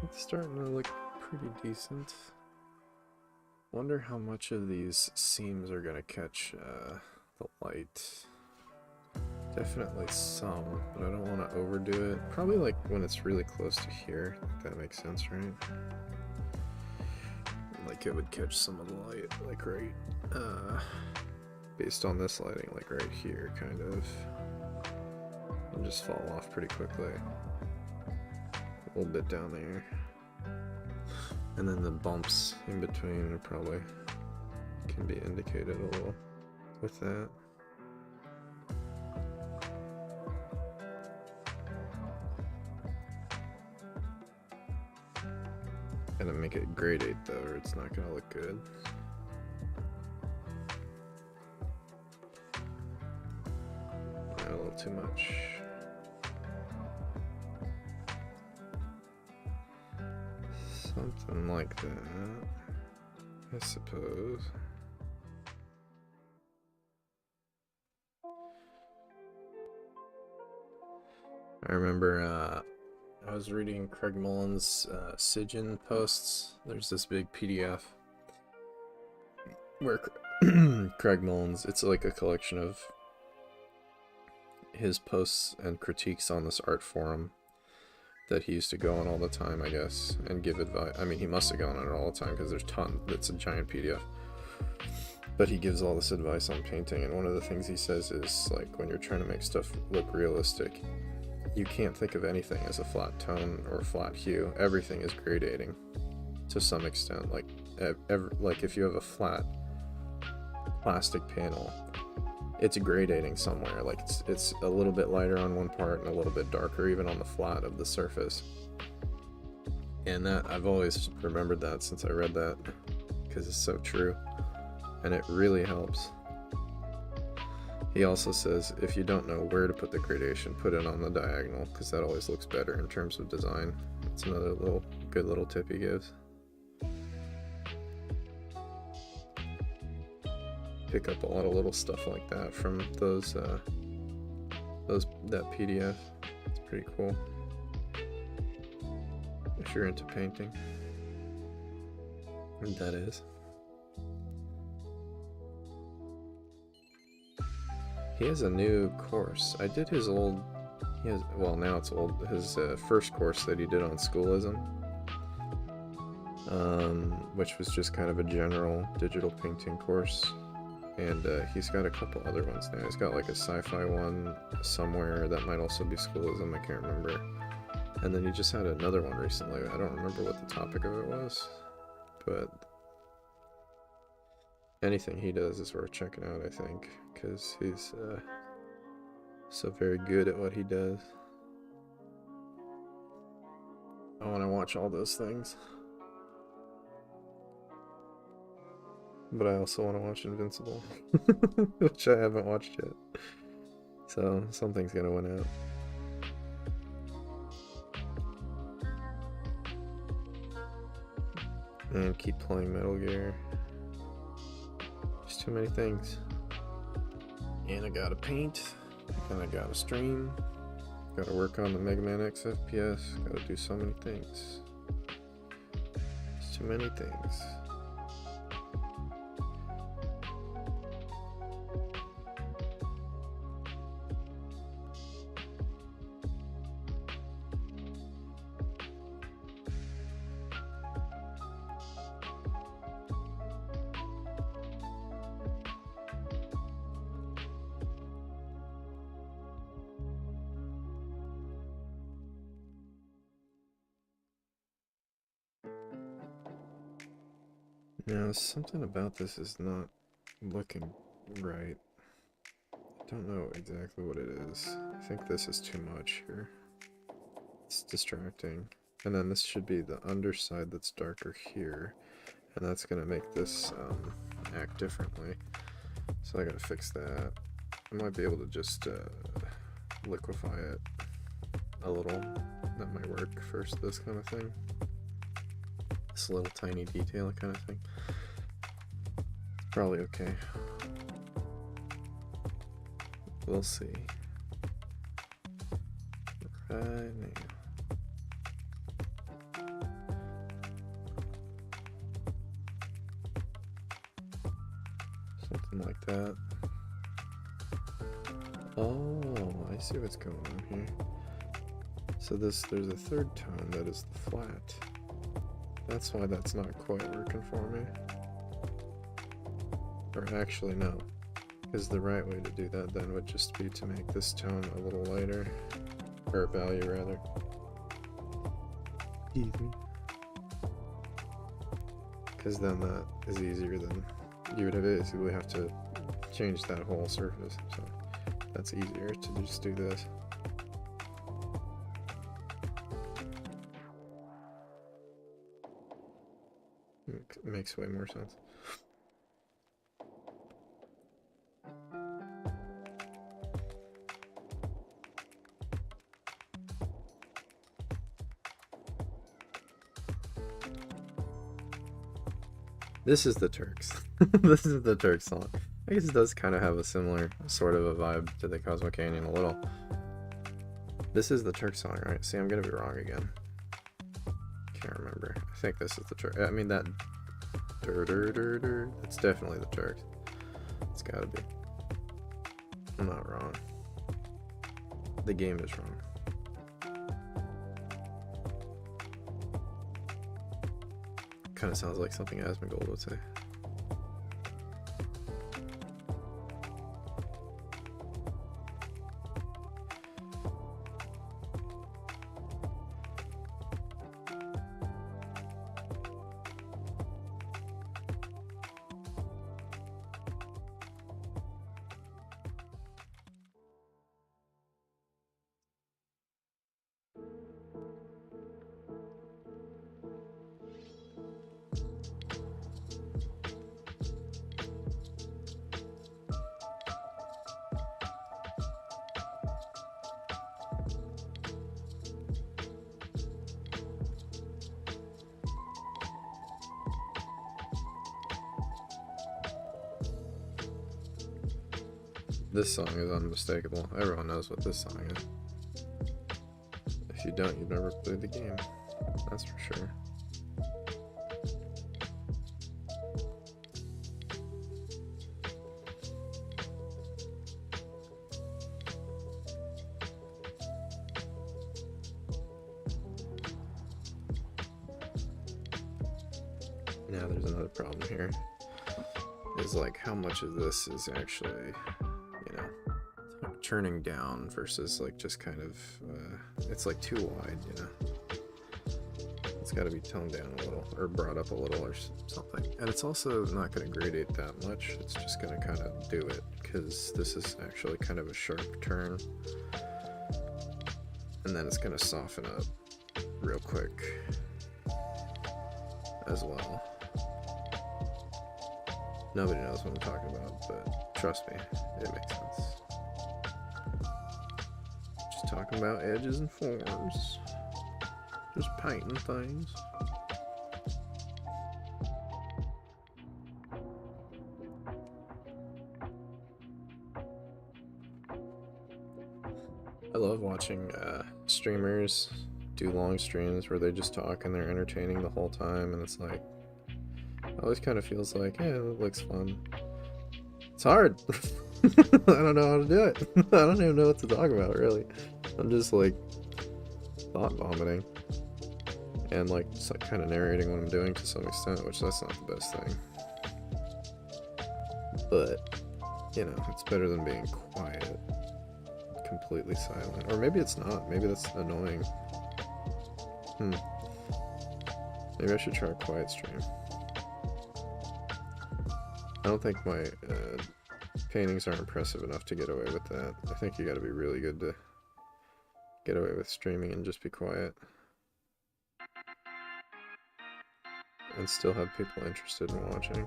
It's starting to look pretty decent. Wonder how much of these seams are gonna catch the light. Definitely some, but I don't want to overdo it. Probably like when it's really close to here. If that makes sense, right? Like think it would catch some of the light, like right, based on this lighting, like right here, kind of, and just fall off pretty quickly. A little bit down there. And then the bumps in between are probably can be indicated a little with that. Gotta make it grade 8 though, or it's not gonna look good. A little too much. Something like that, I suppose. I remember I was reading Craig Mullen's Sigin posts. There's this big PDF where Craig Mullen's, it's like a collection of his posts and critiques on this art forum that he used to go on all the time, I guess, and give advice. I mean, he must have gone on it all the time because there's tons. It's a giant PDF. But he gives all this advice on painting, and one of the things he says is, like, when you're trying to make stuff look realistic, you can't think of anything as a flat tone or a flat hue. Everything is gradating to some extent. Like, like if you have a flat plastic panel, it's gradating somewhere. Like it's a little bit lighter on one part and a little bit darker even on the flat of the surface. And that, I've always remembered that since I read that, because it's so true, and it really helps. He also says if you don't know where to put the gradation, put it on the diagonal, because that always looks better in terms of design. It's another good little tip he gives. Pick up a lot of little stuff like that from that PDF. It's pretty cool if you're into painting, and that is. He has a new course. I did his old, well, now it's old, his first course that he did on schoolism, which was just kind of a general digital painting course. And he's got a couple other ones now. He's got like a sci-fi one somewhere that might also be schoolism, I can't remember. And then he just had another one recently. I don't remember what the topic of it was, but anything he does is worth checking out, I think, because he's so very good at what he does. I want to watch all those things, but I also want to watch Invincible, which I haven't watched yet. So something's gonna win out. And keep playing Metal Gear. There's too many things. And I gotta paint, and I gotta stream, gotta work on the Mega Man X FPS, gotta do so many things. There's too many things. Now, something about this is not looking right. I don't know exactly what it is. I think this is too much here. It's distracting. And then this should be the underside that's darker here. And that's going to make this act differently. So I gotta fix that. I might be able to just liquefy it a little. That might work first, this kind of thing. This little tiny detail kind of thing. Probably okay. We'll see. Right now. Something like that. Oh, I see what's going on here. So there's a third tone that is the flat. That's why that's not quite working for me. Or actually, no. Because the right way to do that then would just be to make this tone a little lighter. Or value, rather. Easy. Because then that is easier than you would basically have to change that whole surface. So that's easier to just do this. It makes way more sense. This is the Turks. This is the Turks song. I guess it does kind of have a similar sort of a vibe to the Cosmo Canyon a little. This is the Turks song, right? See, I'm gonna be wrong again. Can't remember. I think this is the Turks. I mean that it's definitely the Turks. It's gotta be. I'm not wrong. The game is wrong. Kind of sounds like something Asmongold would say. This song is unmistakable. Everyone knows what this song is. If you don't, you've never played the game. That's for sure. Now there's another problem here. Is like how much of this is actually, you know, turning down versus like just kind of, it's like too wide, you know. It's got to be toned down a little or brought up a little or something. And it's also not going to gradate that much. It's just going to kind of do it because this is actually kind of a sharp turn. And then it's going to soften up real quick as well. Nobody knows what I'm talking about, but trust me, it makes sense. Just talking about edges and forms. Just painting things. I love watching streamers do long streams where they just talk and they're entertaining the whole time, and it's like, it always kind of feels like, yeah, it looks fun. It's hard. I don't know how to do it. I don't even know what to talk about, really. I'm just like thought vomiting and like just like kind of narrating what I'm doing to some extent, which that's not the best thing. But, you know, it's better than being quiet, completely silent. Or maybe it's not. Maybe that's annoying. Maybe I should try a quiet stream. I don't think my paintings are impressive enough to get away with that. I think you gotta be really good to get away with streaming and just be quiet. And still have people interested in watching.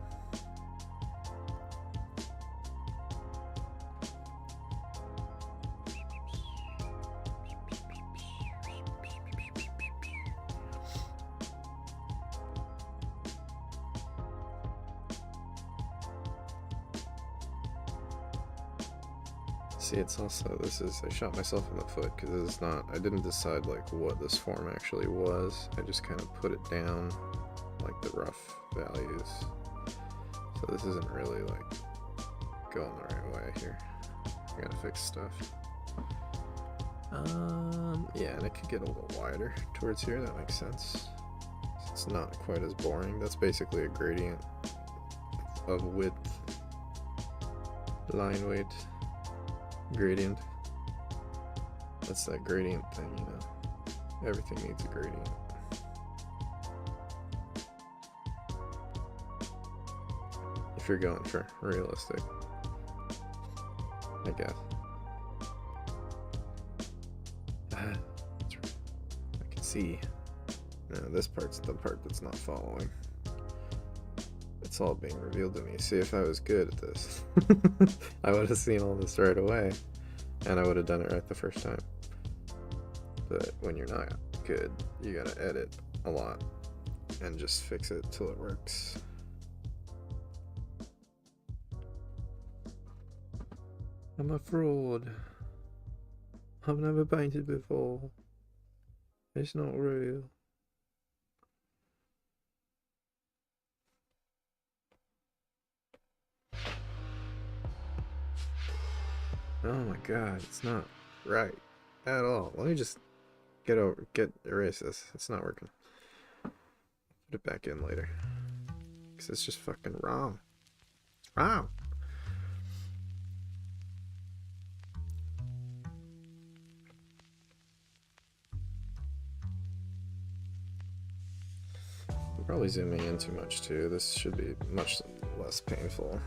See, it's also, I shot myself in the foot because it's not, I didn't decide like what this form actually was. I just kind of put it down like the rough values. So this isn't really like going the right way here. I gotta fix stuff. Yeah, and it could get a little wider towards here, that makes sense. So it's not quite as boring. That's basically a gradient of width, line weight, gradient. That's that gradient thing, you know. Everything needs a gradient. If you're going for realistic, I guess. I can see. No, this part's the part that's not following. It's all being revealed to me. See, if I was good at this, I would have seen all this right away, and I would have done it right the first time. But when you're not good, you gotta edit a lot and just fix it till it works. I'm a fraud. I've never painted before. It's not real. Oh my god, it's not right at all. Let me just erase this. It's not working. Put it back in later. Because it's just fucking wrong. Wrong. I'm probably zooming in too much too. This should be much less painful.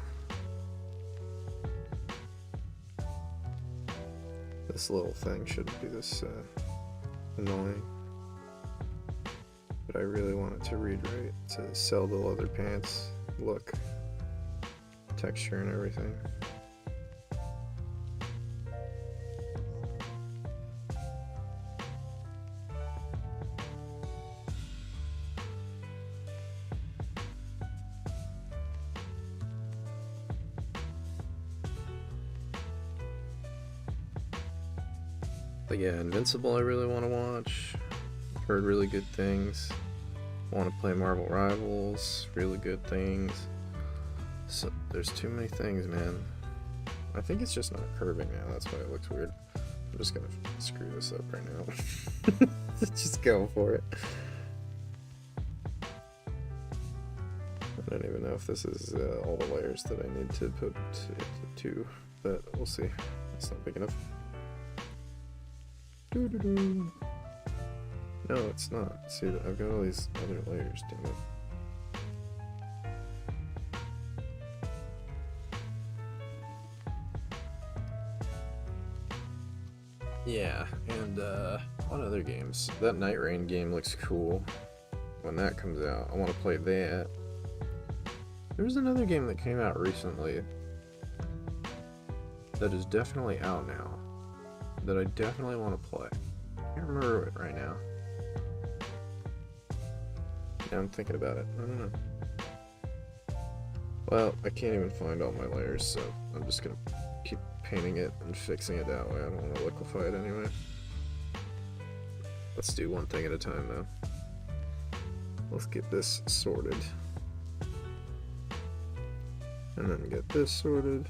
This little thing shouldn't be this annoying. But I really want it to read right, to sell the leather pants look, texture and everything. But yeah, Invincible I really want to watch. Heard really good things. Want to play Marvel Rivals, really good things. So there's too many things, man. I think it's just not curving now, that's why it looks weird. I'm just gonna screw this up right now. Just go for it. I don't even know if this is all the layers that I need to put to, but we'll see. It's not big enough. Doo-doo-doo. No, it's not. See, I've got all these other layers, damn it. Yeah, and what other games? That Night Rain game looks cool. When that comes out, I want to play that. There was another game that came out recently that is definitely out now that I definitely want to play. I can't remember it right now. Yeah, I'm thinking about it. I don't know. Well, I can't even find all my layers, so I'm just gonna keep painting it and fixing it that way. I don't want to liquefy it anyway. Let's do one thing at a time, though. Let's get this sorted. And then get this sorted.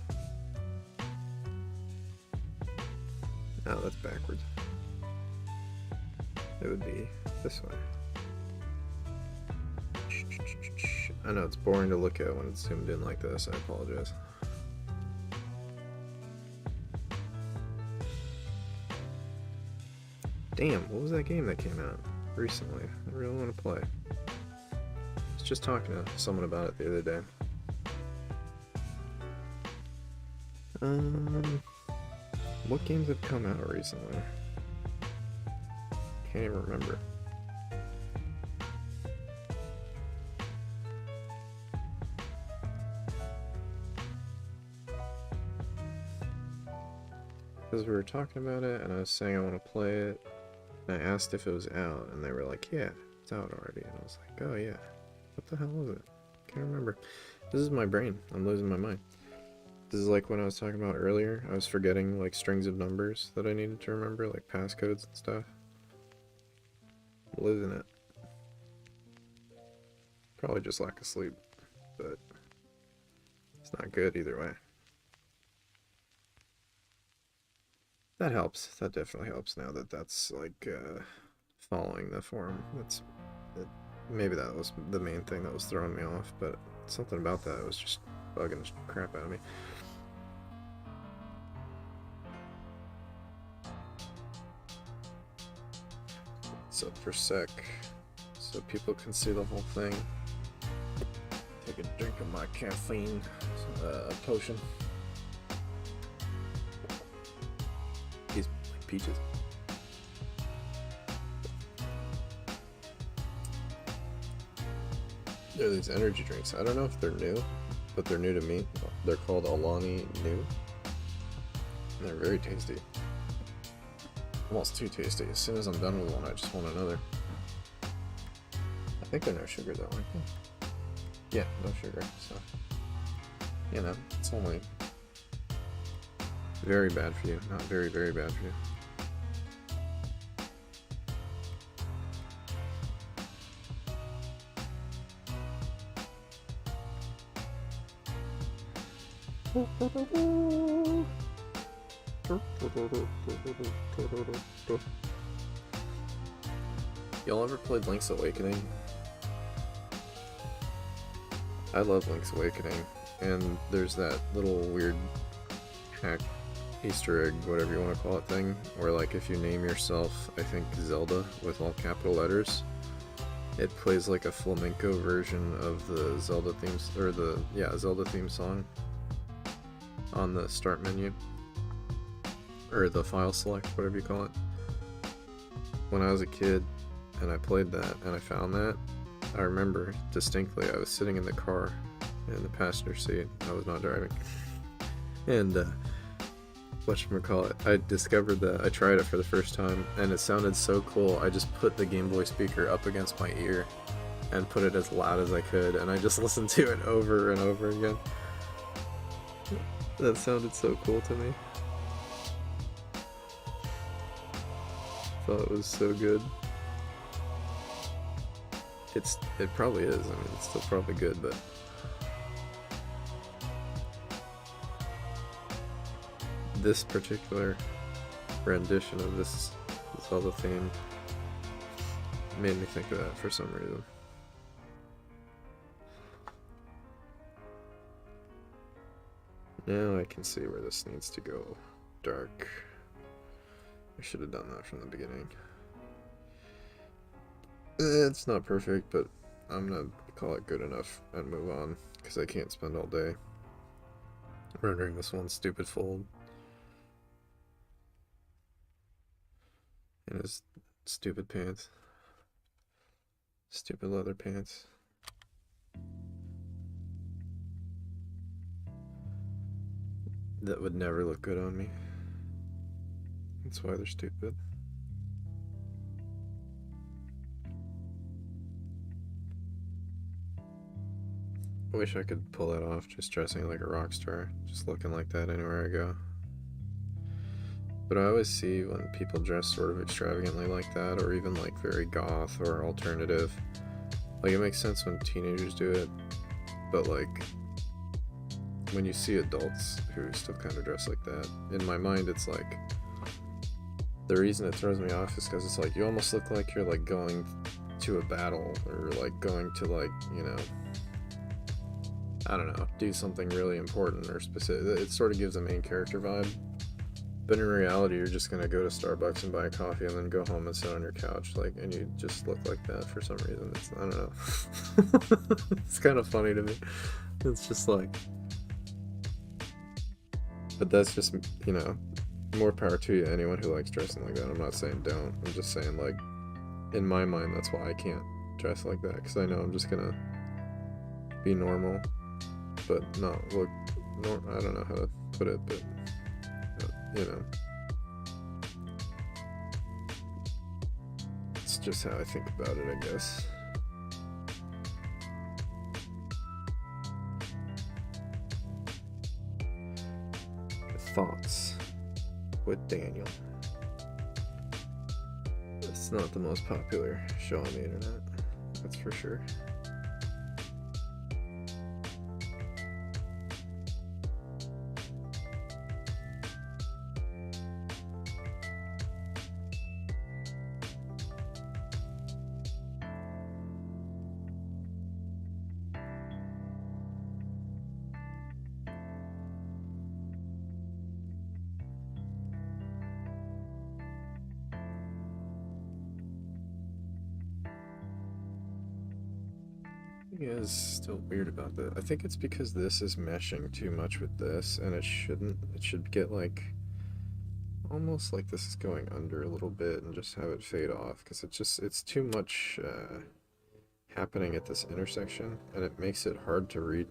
Oh, that's backwards. It would be this way. I know it's boring to look at when it's zoomed in like this. I apologize. Damn, what was that game that came out recently? I really want to play. I was just talking to someone about it the other day. What games have come out recently? Can't even remember. Because we were talking about it, and I was saying I want to play it, and I asked if it was out, and they were like, yeah, it's out already. And I was like, oh yeah, what the hell was it? Can't remember. This is my brain. I'm losing my mind. This is like when I was talking about earlier. I was forgetting like strings of numbers that I needed to remember, like passcodes and stuff. I'm losing it. Probably just lack of sleep, but it's not good either way. That helps. That definitely helps now that that's like following the form. That's it maybe that was the main thing that was throwing me off, but something about that was just bugging the crap out of me. So for sec, so people can see the whole thing. Take a drink of my caffeine potion. These peaches. There are these energy drinks. I don't know if they're new, but they're new to me. They're called Alani New. And they're very tasty. Almost too tasty. As soon as I'm done with one, I just want another. I think they're no sugar though, aren't they? Yeah, no sugar. So, you know, it's only very bad for you. Not very, very bad for you. Y'all ever played Link's Awakening? I love Link's Awakening, and there's that little weird hack Easter egg, whatever you want to call it, thing, where like if you name yourself, I think Zelda with all capital letters, it plays like a flamenco version of the Zelda themes, or the Zelda theme song on the start menu, or the file select, whatever you call it. When I was a kid and I played that and I found that, I remember distinctly I was sitting in the car in the passenger seat. I was not driving. And whatchamacallit, I discovered that. I tried it for the first time and it sounded so cool. I just put the Game Boy speaker up against my ear and put it as loud as I could, and I just listened to it over and over again. That sounded so cool to me. Thought it was so good. It probably is. I mean, it's still probably good, but this particular rendition of this Zelda theme made me think of that for some reason. Now I can see where this needs to go dark. I should have done that from the beginning. It's not perfect, but I'm gonna call it good enough and move on, because I can't spend all day rendering this one stupid fold in his stupid pants. Stupid leather pants. That would never look good on me. That's why they're stupid. I wish I could pull that off, just dressing like a rock star, just looking like that anywhere I go. But I always see when people dress sort of extravagantly like that, or even like very goth or alternative. Like, it makes sense when teenagers do it, but like when you see adults who still kind of dress like that, in my mind it's like, the reason it throws me off is because it's like, you almost look like you're like going to a battle, or like going to, like, you know, I don't know, do something really important or specific. It sort of gives a main character vibe. But in reality, you're just gonna go to Starbucks and buy a coffee and then go home and sit on your couch, like, and you just look like that for some reason. I don't know. It's kind of funny to me. It's just like, but that's just, you know, more power to you, anyone who likes dressing like that. I'm not saying don't. I'm just saying, like, in my mind, that's why I can't dress like that, because I know I'm just gonna be normal, but not look, I don't know how to put it, but you know, it's just how I think about it, I guess. Thoughts with Daniel. It's not the most popular show on the internet, that's for sure. thing is still weird about that. I think it's because this is meshing too much with this, and it shouldn't. It should get like almost like this is going under a little bit and just have it fade off, because it's too much happening at this intersection, and it makes it hard to read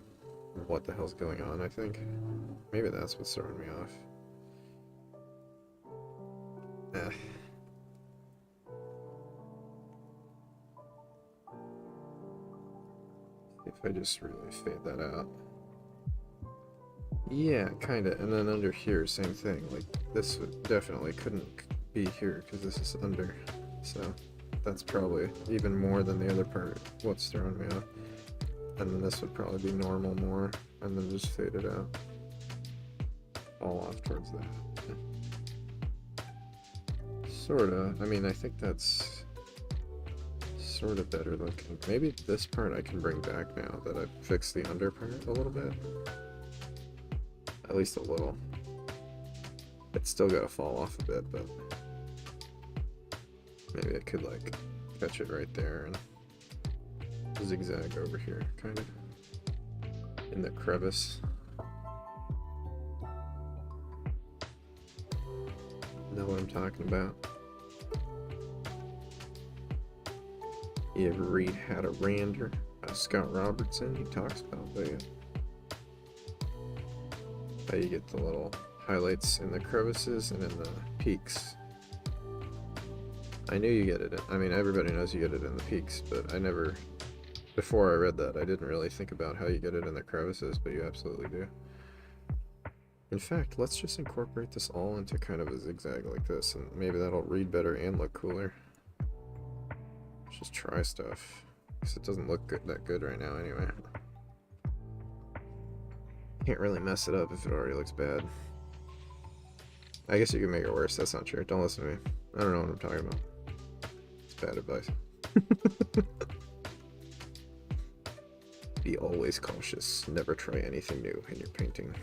what the hell's going on. I think maybe that's what's throwing me off. If I just really fade that out. Yeah, kinda. And then under here, same thing. Like, this definitely couldn't be here because this is under. So that's probably even more than the other part, what's throwing me off. And then this would probably be normal more, and then just fade it out. All off towards that. Sorta. I mean, I think that's sort of better looking. Maybe this part I can bring back now that I've fixed the under part a little bit. At least a little. It's still gotta fall off a bit, but maybe I could like catch it right there and zigzag over here, kind of in the crevice. Know what I'm talking about? You ever read How to Render by Scott Robertson? He talks about how you get the little highlights in the crevices and in the peaks. I knew you get it. I mean, everybody knows you get it in the peaks, but I never, before I read that, I didn't really think about how you get it in the crevices, but you absolutely do. In fact, let's just incorporate this all into kind of a zigzag like this, and maybe that'll read better and look cooler. Let's just try stuff, because it doesn't look that good right now anyway. Can't really mess it up if it already looks bad. I guess you can make it worse. That's not true. Don't listen to me. I don't know what I'm talking about. It's bad advice. Be always cautious. Never try anything new in your painting.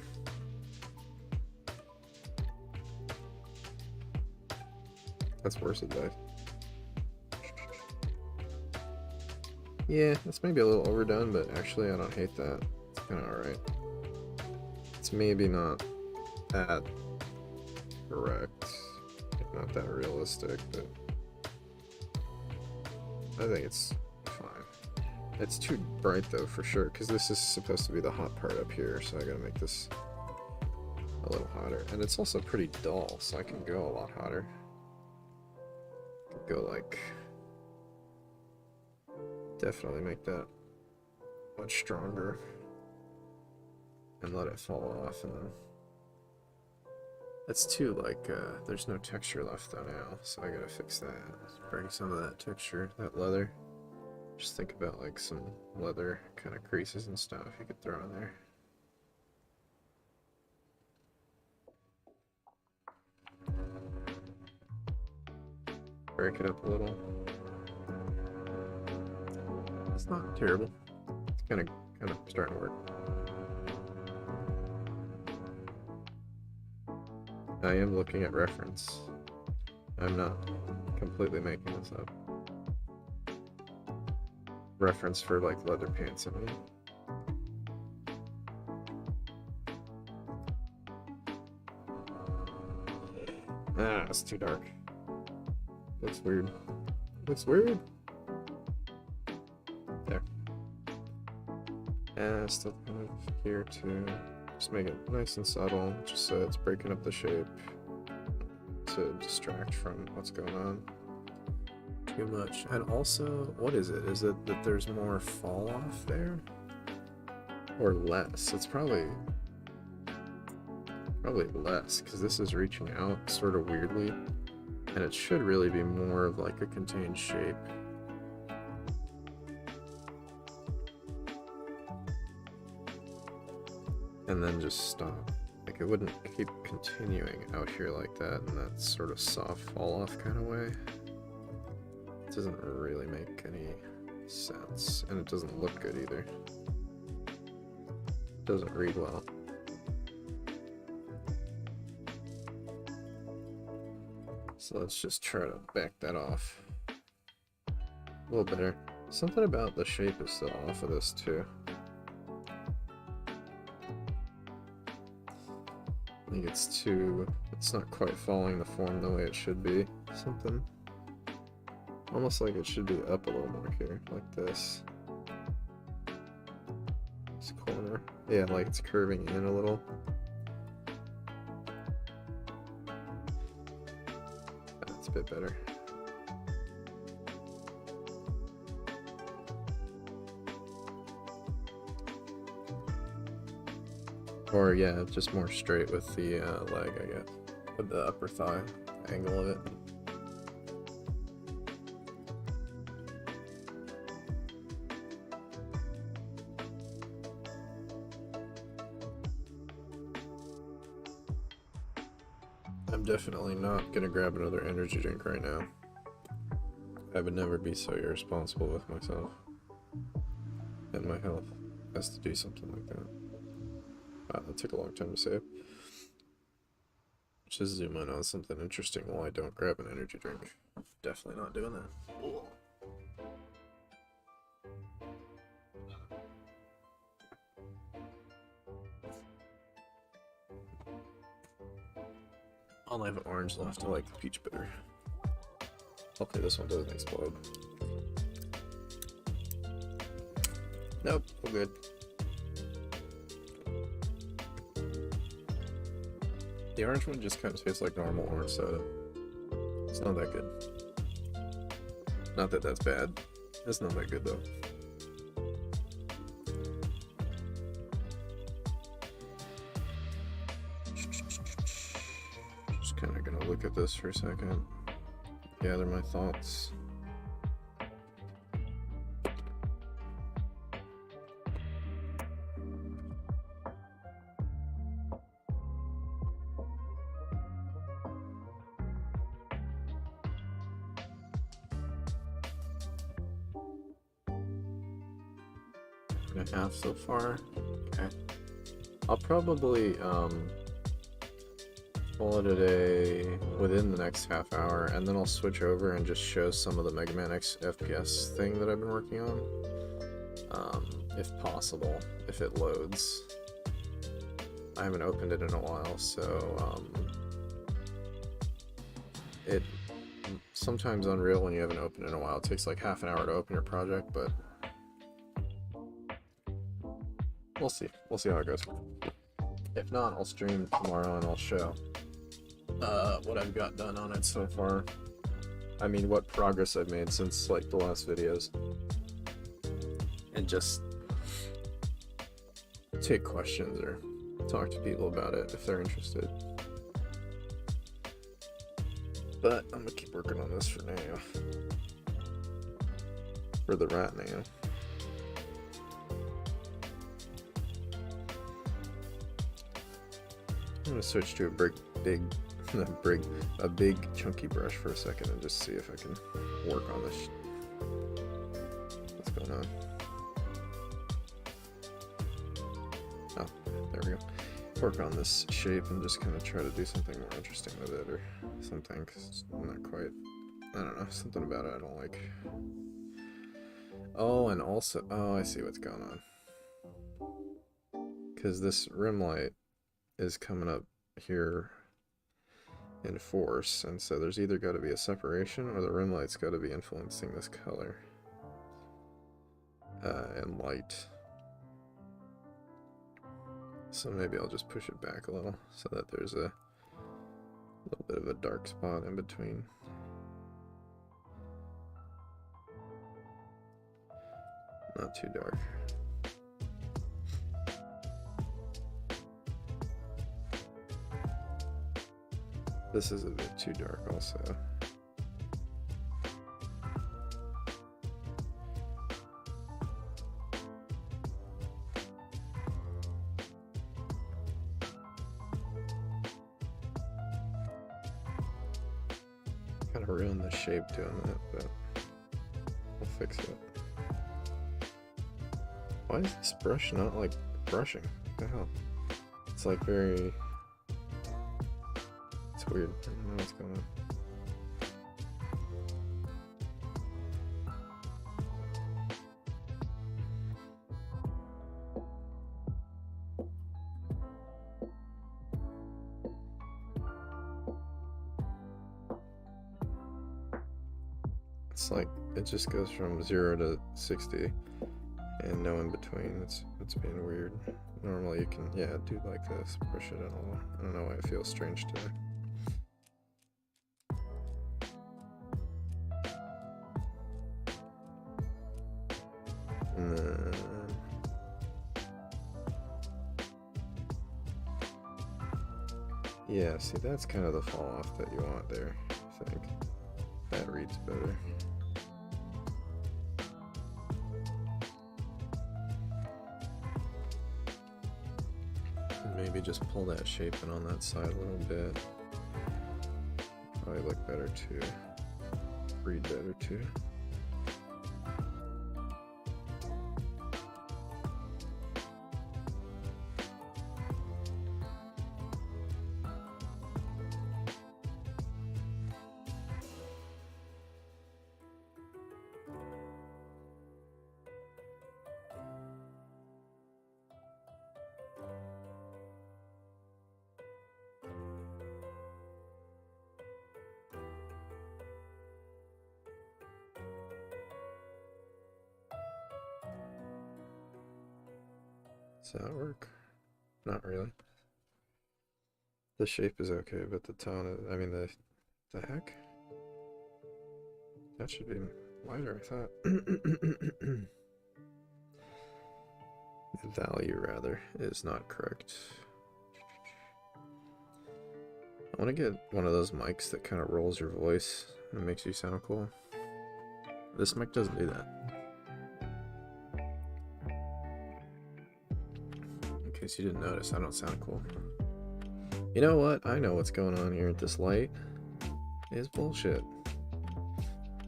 That's worse advice. Yeah, that's maybe a little overdone, but actually I don't hate that. It's kind of alright. It's maybe not that correct, not that realistic, but I think it's fine. It's too bright though, for sure, because this is supposed to be the hot part up here, so I gotta make this a little hotter. And it's also pretty dull, so I can go a lot hotter. I can go like, definitely make that much stronger and let it fall off. And then that's too like there's no texture left though now, so I gotta fix that. Bring some of that texture, that leather. Just think about like some leather kind of creases and stuff you could throw in there. Break it up a little. It's not terrible. It's kind of starting to work. I am looking at reference. I'm not completely making this up. Reference for like leather pants, I mean. Ah, it's too dark. Looks weird. Looks weird. There. Still kind of here too. Just make it nice and subtle, just so it's breaking up the shape to distract from what's going on too much. And also, what is it? Is it that there's more fall off there? Or less? It's probably less, because this is reaching out sort of weirdly, and it should really be more of like a contained shape. And then just stop. Like, it wouldn't keep continuing out here like that in that sort of soft fall off kind of way. It doesn't really make any sense, and it doesn't look good either. It doesn't read well. So let's just try to back that off a little better. Something about the shape is still off of this too. I think it's not quite following the form the way it should be. Something almost like it should be up a little more here, like this. This corner. Yeah, like it's curving in a little. That's a bit better. Or yeah, just more straight with the leg, I guess. With the upper thigh angle of it. I'm definitely not gonna grab another energy drink right now. I would never be so irresponsible with myself and my health as to do something like that. Wow, that took a long time to save. Just zoom in on something interesting while I don't grab an energy drink. Definitely not doing that. I only have an orange left. I like the peach bitter. Hopefully this one doesn't explode. Nope, we're good. The orange one just kind of tastes like normal orange soda. It's not that good. Not that that's bad. It's not that good though. Just kind of gonna look at this for a second. Gather my thoughts. And a half so far. Okay. I'll probably call it a day within the next half hour, and then I'll switch over and just show some of the Mega Man X FPS thing that I've been working on. If possible, if it loads. I haven't opened it in a while, so it sometimes Unreal, when you haven't opened it in a while, it takes like half an hour to open your project, but we'll see. We'll see how it goes. If not, I'll stream tomorrow and I'll show what I've got done on it so far. I mean, what progress I've made since like the last videos. And just take questions or talk to people about it if they're interested. But I'm gonna keep working on this for now. For the right now. I'm gonna switch to a big chunky brush for a second and just see if I can work on this. What's going on? Oh, there we go. Work on this shape and just kind of try to do something more interesting with it or something, because it's not quite, I don't know, something about it I don't like. Oh, and also, oh, I see what's going on. Because this rim light is coming up here in force, and so there's either got to be a separation or the rim light's got to be influencing this color and light. So maybe I'll just push it back a little so that there's a little bit of a dark spot in between. Not too dark. This is a bit too dark also. Kind of ruined the shape doing that, but we'll fix it. Why is this brush not like brushing? What the hell? It's like very... It's weird. I don't know what's going on. It's like it just goes from 0 to 60 and no in between. It's being weird. Normally you can, yeah, do like this, push it in a little. I don't know why it feels strange today. And then yeah, see, that's kind of the fall off that you want there, I think. That reads better. And maybe just pull that shape in on that side a little bit. Probably look better too. Read better too. Does that work? Not really. The shape is okay, but the tone is, I mean, the heck? That should be wider, I thought. The value, rather, is not correct. I want to get one of those mics that kind of rolls your voice and makes you sound cool. This mic doesn't do that. In case you didn't notice, I don't sound cool. You know what? I know what's going on here at this light. It's bullshit.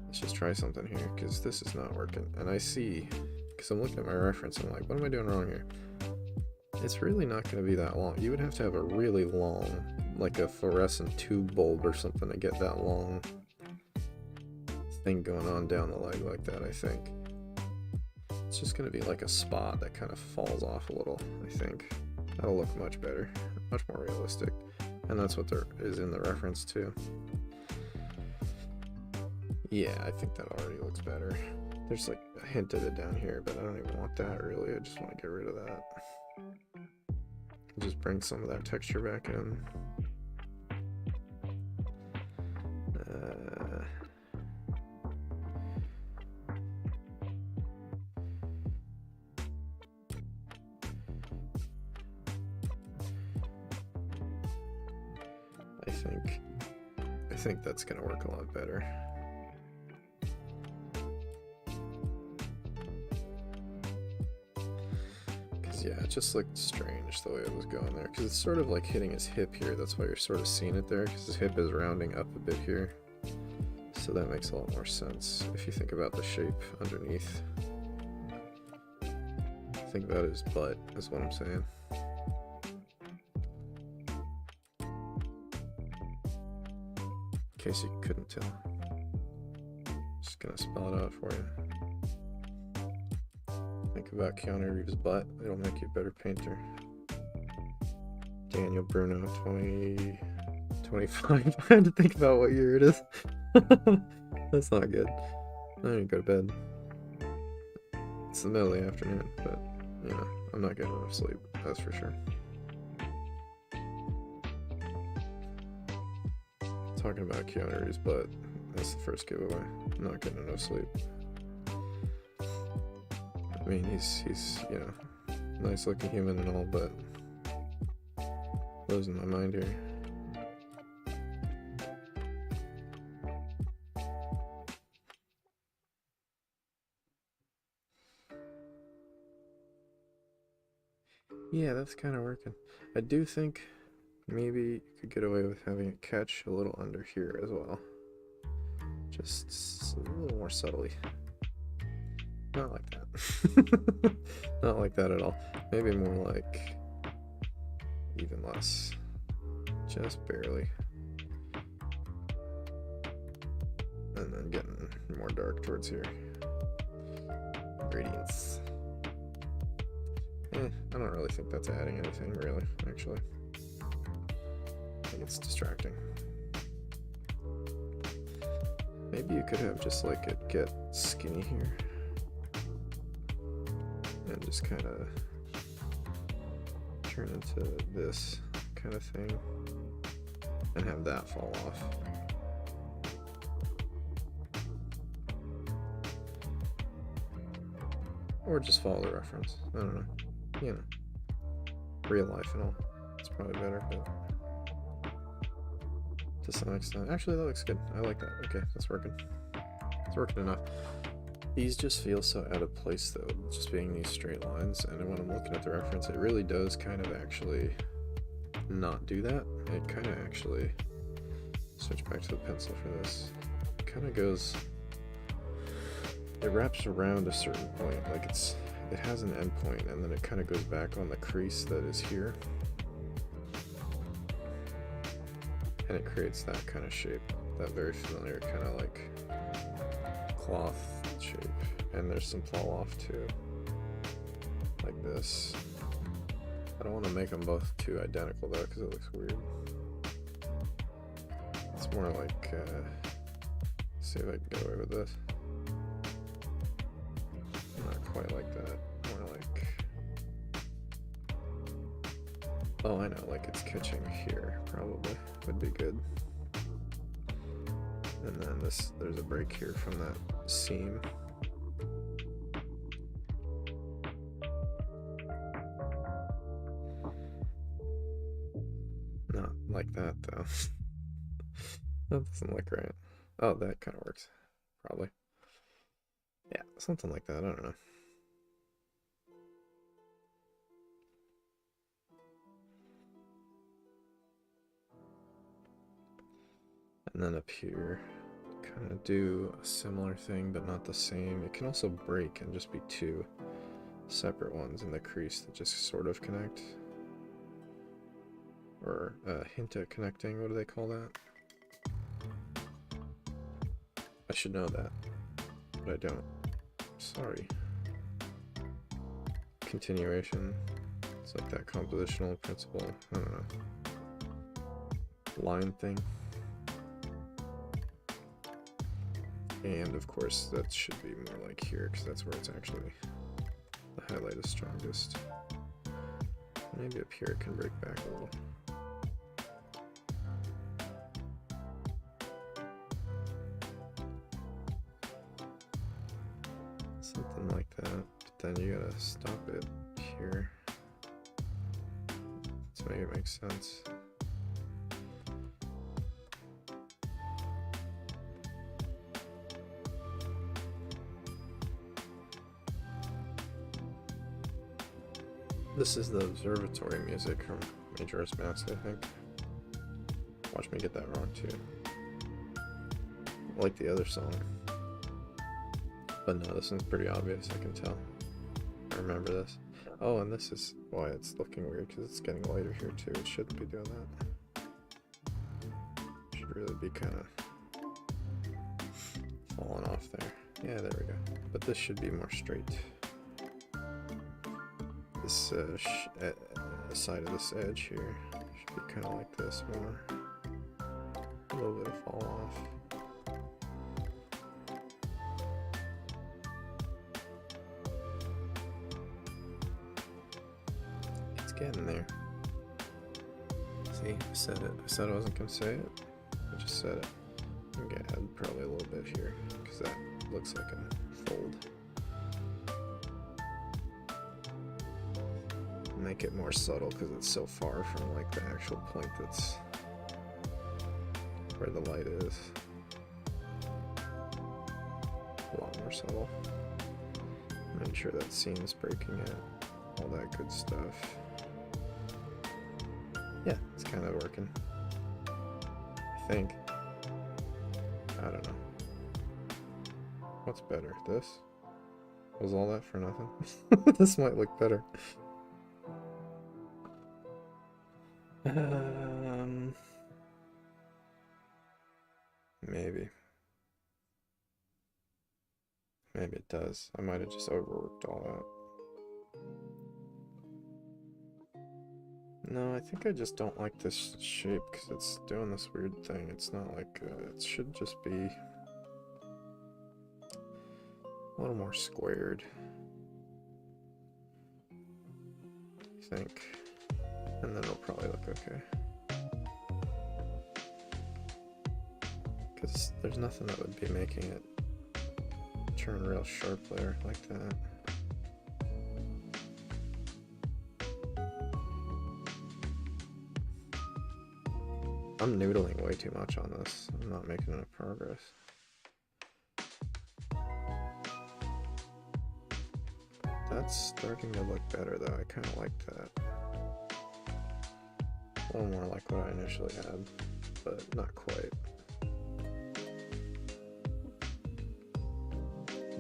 Let's just try something here, because this is not working. And I see, because I'm looking at my reference, I'm like, what am I doing wrong here? It's really not going to be that long. You would have to have a really long, like a fluorescent tube bulb or something to get that long thing going on down the leg like that, I think. It's just going to be like a spot that kind of falls off a little, I think. That'll look much better, much more realistic. And that's what there is in the reference too. Yeah, I think that already looks better. There's like a hint of it down here, but I don't even want that really. I just want to get rid of that. Just bring some of that texture back in. I think that's gonna work a lot better. Cause yeah, it just looked strange the way it was going there. Cause it's sort of like hitting his hip here. That's why you're sort of seeing it there. Cause his hip is rounding up a bit here. So that makes a lot more sense if you think about the shape underneath. Think about his butt is what I'm saying. In case you couldn't tell. Just gonna spell it out for you. Think about Keanu Reeves' butt. It'll make you a better painter. Daniel Bruno, 2025. I had to think about what year it is. That's not good. I need to go to bed. It's the middle of the afternoon, but you know, I'm not getting enough sleep, that's for sure. Talking about Keanu Reeves' butt. That's the first giveaway. I'm not getting enough sleep. I mean, he's you know, nice looking human and all, but losing my mind here. Yeah, that's kind of working. I do think maybe you could get away with having it catch a little under here as well. Just a little more subtly. Not like that. Not like that at all. Maybe more like even less. Just barely. And then getting more dark towards here. Gradients. I don't really think that's adding anything, really, actually. I think it's distracting. Maybe you could have just like it get skinny here and just kind of turn into this kind of thing and have that fall off. Or just follow the reference. I don't know. You know, real life and all. It's probably better, but to some extent. Actually, that looks good. I like that. Okay, that's working. It's working enough. These just feel so out of place though, just being these straight lines. And when I'm looking at the reference, it really does kind of actually not do that. It kind of actually, switch back to the pencil for this, it kind of goes, it wraps around a certain point, like it has an end point, and then it kind of goes back on the crease that is here, and it creates that kind of shape, that very familiar kind of like cloth shape. And there's some fall off too, like this. I don't want to make them both too identical though, because it looks weird. It's more like, see if I can get away with this. Not quite like that, more like, oh I know, like it's catching here, probably, would be good. And then there's a break here from that seam. Not like that though. That doesn't look right. Oh, that kind of works, probably. Yeah, something like that, I don't know. And then up here, kind of do a similar thing, but not the same. It can also break and just be two separate ones in the crease that just sort of connect. Or hint at connecting, what do they call that? I should know that, but I don't. Sorry. Continuation. It's like that compositional principle. I don't know. Line thing. And of course that should be more like here, because that's where it's actually the highlight is strongest. Maybe up here it can break back a little. Something like that, but then you gotta stop it here to make it make sense. This is the observatory music from Majora's Mask, I think. Watch me get that wrong too. Like the other song. But no, this one's pretty obvious, I can tell. I remember this. Oh, and this is why it's looking weird, because it's getting lighter here too. It shouldn't be doing that. Should really be kind of falling off there. Yeah, there we go. But this should be more straight. This side of this edge here should be kind of like this more. A little bit of fall off. It's getting there. See, I said it. I said I wasn't going to say it. I just said it. I'm going to add probably a little bit here, because that looks like a fold. Make it more subtle because it's so far from like the actual point that's where the light is. A lot more subtle. Make sure that seam's breaking it. All that good stuff. Yeah, it's kind of working. I think. I don't know. What's better? This? Was all that for nothing? This might look better. Maybe. Maybe it does. I might have just overworked all that. No, I think I just don't like this shape because it's doing this weird thing. It's not like, it should just be a little more squared, I think, and then it'll probably look okay. Because there's nothing that would be making it turn real sharp there like that. I'm noodling way too much on this. I'm not making enough progress. That's starting to look better though. I kind of like that. A little more like what I initially had, but not quite.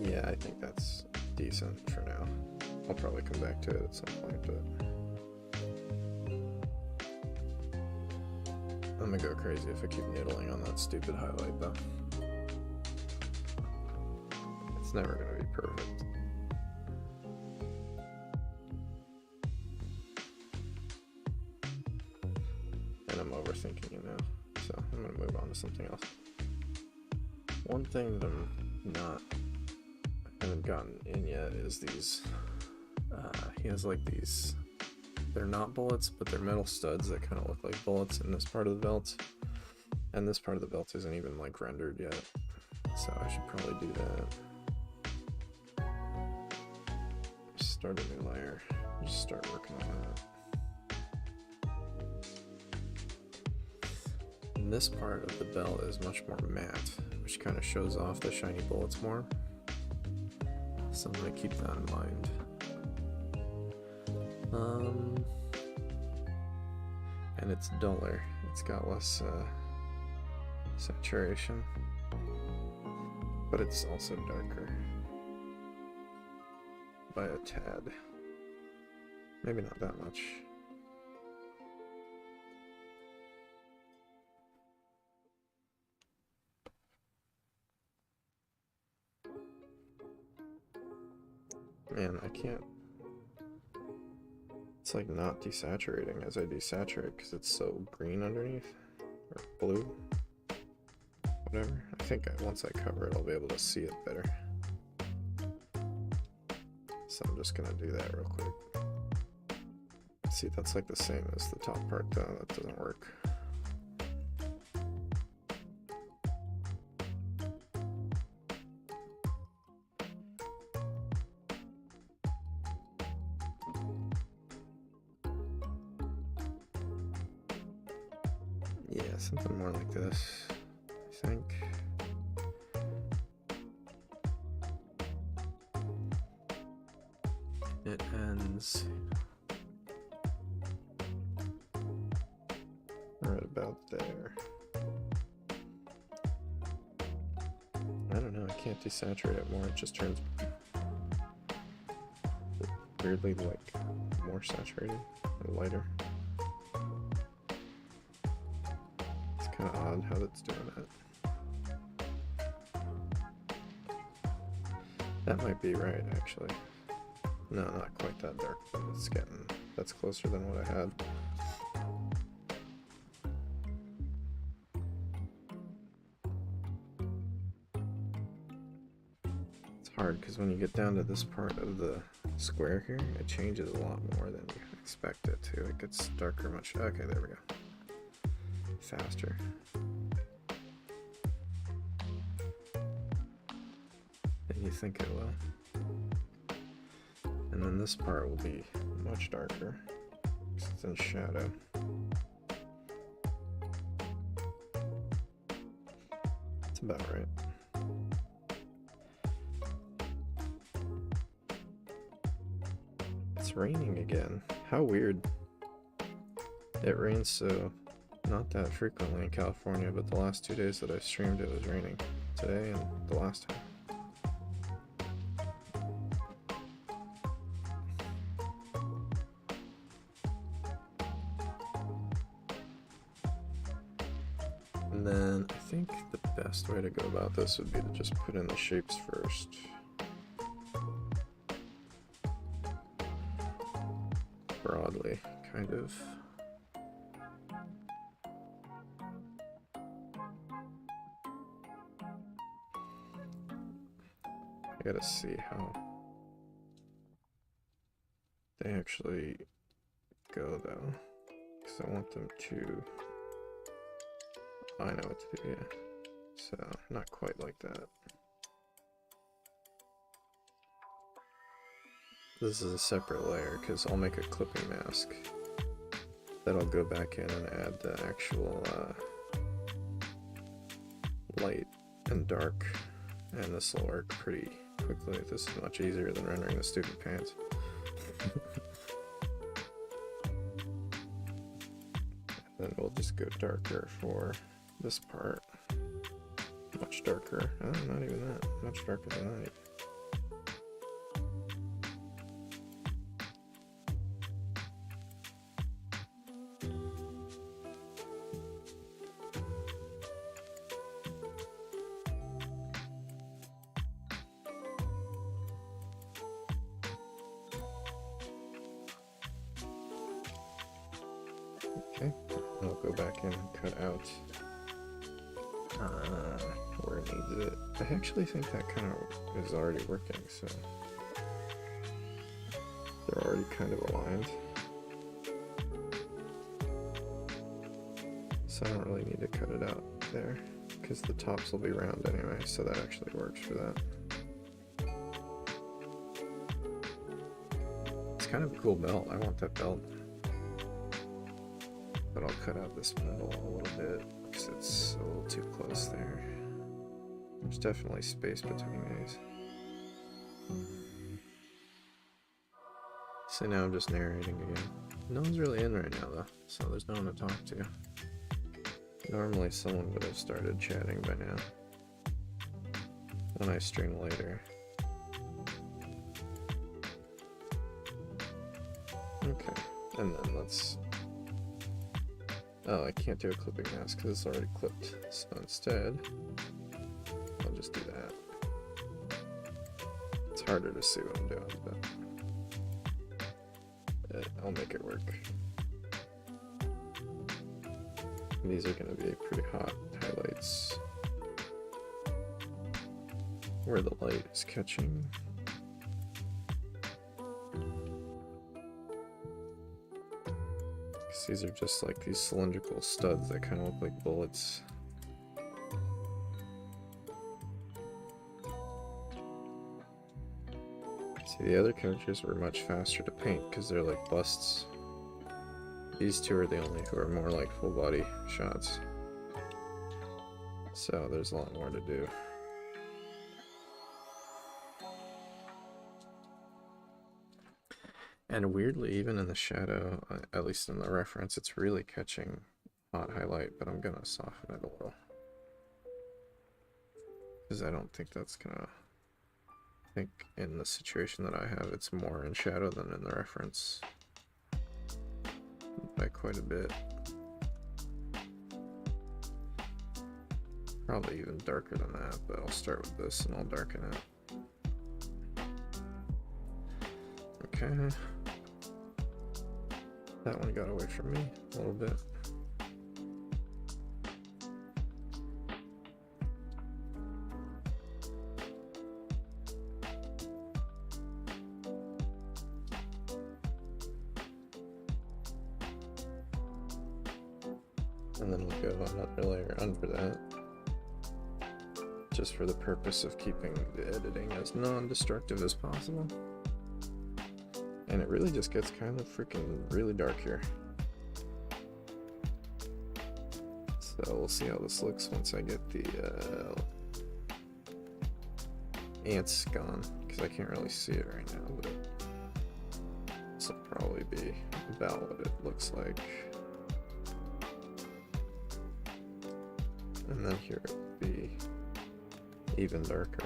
Yeah, I think that's decent for now. I'll probably come back to it at some point, but I'm gonna go crazy if I keep noodling on that stupid highlight though. It's never gonna be perfect. And I'm overthinking it now, so I'm gonna move on to something else. One thing that I haven't gotten in yet is these, he has like these, they're not bullets, but they're metal studs that kind of look like bullets in this part of the belt. And this part of the belt isn't even like rendered yet, so I should probably do that. Start a new layer, just start working on that. And this part of the belt is much more matte, which kind of shows off the shiny bullets more. So I'm gonna keep that in mind. And it's duller. It's got less saturation, but it's also darker by a tad. Maybe not that much. Man, I can't. It's like not desaturating as I desaturate because it's so green underneath, or blue, whatever. I think once I cover it, I'll be able to see it better. So I'm just gonna do that real quick. See, that's like the same as the top part though. That doesn't work. Yeah, something more like this, I think. It ends right about there. I don't know, I can't desaturate it more, it just turns weirdly like more saturated or lighter. Kind of odd how that's doing that. That might be right, actually. No, not quite that dark, but it's getting, that's closer than what I had. It's hard because when you get down to this part of the square here, it changes a lot more than you expect it to. It gets darker much. Okay, there we go. Faster. Than you think it will. And then this part will be much darker because it's in shadow. It's about right. It's raining again. How weird. It rains so not that frequently in California, but the last 2 days that I streamed it was raining. Today and the last time. And then I think the best way to go about this would be to just put in the shapes first. Broadly, kind of. I gotta see how they actually go though, because I want them to, I know what to do, yeah. So not quite like that. This is a separate layer because I'll make a clipping mask that I'll go back in and add the actual light and dark, and this will work pretty quickly. This is much easier than rendering the stupid pants. Then we'll just go darker for this part. Much darker. Oh, not even that. Much darker than that. Okay, I'll go back in and cut out where it needs it. I actually think that kind of is already working, so they're already kind of aligned. So I don't really need to cut it out there, because the tops will be round anyway, so that actually works for that. It's kind of a cool belt. I want that belt. But I'll cut out this middle a little bit because it's a little too close there. There's definitely space between these. So now I'm just narrating again. No one's really in right now though, so there's no one to talk to. Normally someone would have started chatting by now when I stream later. Okay, and then let's... Oh, I can't do a clipping mask because it's already clipped. So instead, I'll just do that. It's harder to see what I'm doing, but I'll make it work. These are going to be pretty hot highlights where the light is catching. These are just like these cylindrical studs that kind of look like bullets. See, the other characters were much faster to paint because they're like busts. These two are the only who are more like full body shots. So there's a lot more to do. And weirdly, even in the shadow, at least in the reference, it's really catching hot highlight, but I'm gonna soften it a little. Because I don't think that's gonna... I think in the situation that I have, it's more in shadow than in the reference. By quite a bit. Probably even darker than that, but I'll start with this and I'll darken it. Okay. That one got away from me a little bit. And then we'll go another layer under that, just for the purpose of keeping the editing as non-destructive as possible. And it really just gets kind of freaking really dark here. So we'll see how this looks once I get the ants gone, because I can't really see it right now, but this will probably be about what it looks like. And then here it will be even darker.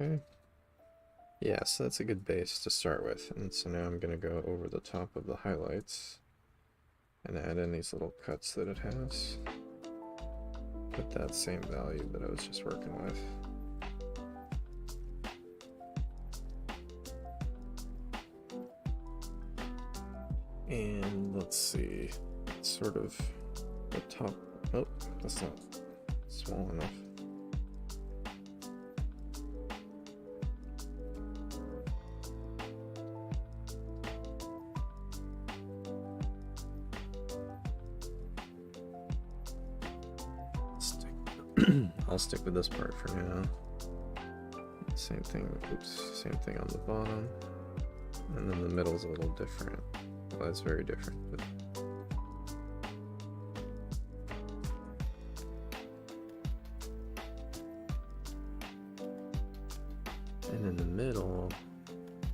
Okay. Yeah, so that's a good base to start with. And so now I'm going to go over the top of the highlights and add in these little cuts that it has. Put that same value that I was just working with. And let's see, sort of the top. Oh, that's not small enough. I'll stick with this part for now. Same thing, oops, same thing on the bottom. And then the middle's a little different. Well, it's very different, but and in the middle,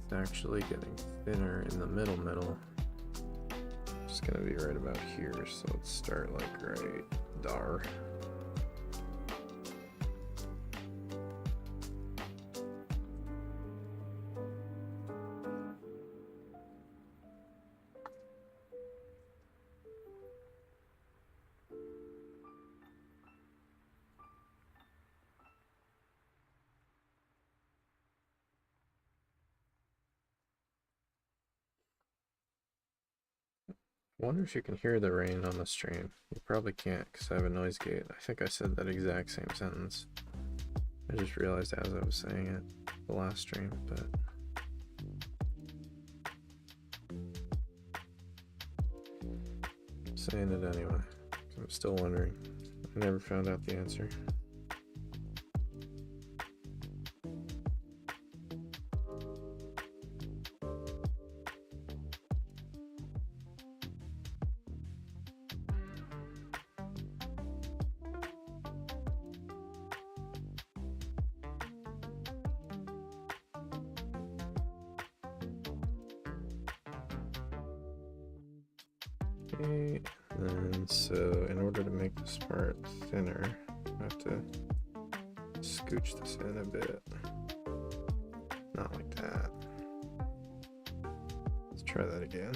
it's actually getting thinner in the middle. It's gonna be right about here, so let's start like right there. I wonder if you can hear the rain on the stream. You probably can't because I have a noise gate. I think I said that exact same sentence. I just realized as I was saying it the last stream, but I'm saying it anyway. I'm still wondering. I never found out the answer. Okay, and so in order to make this part thinner, I have to scooch this in a bit. Not like that. Let's try that again.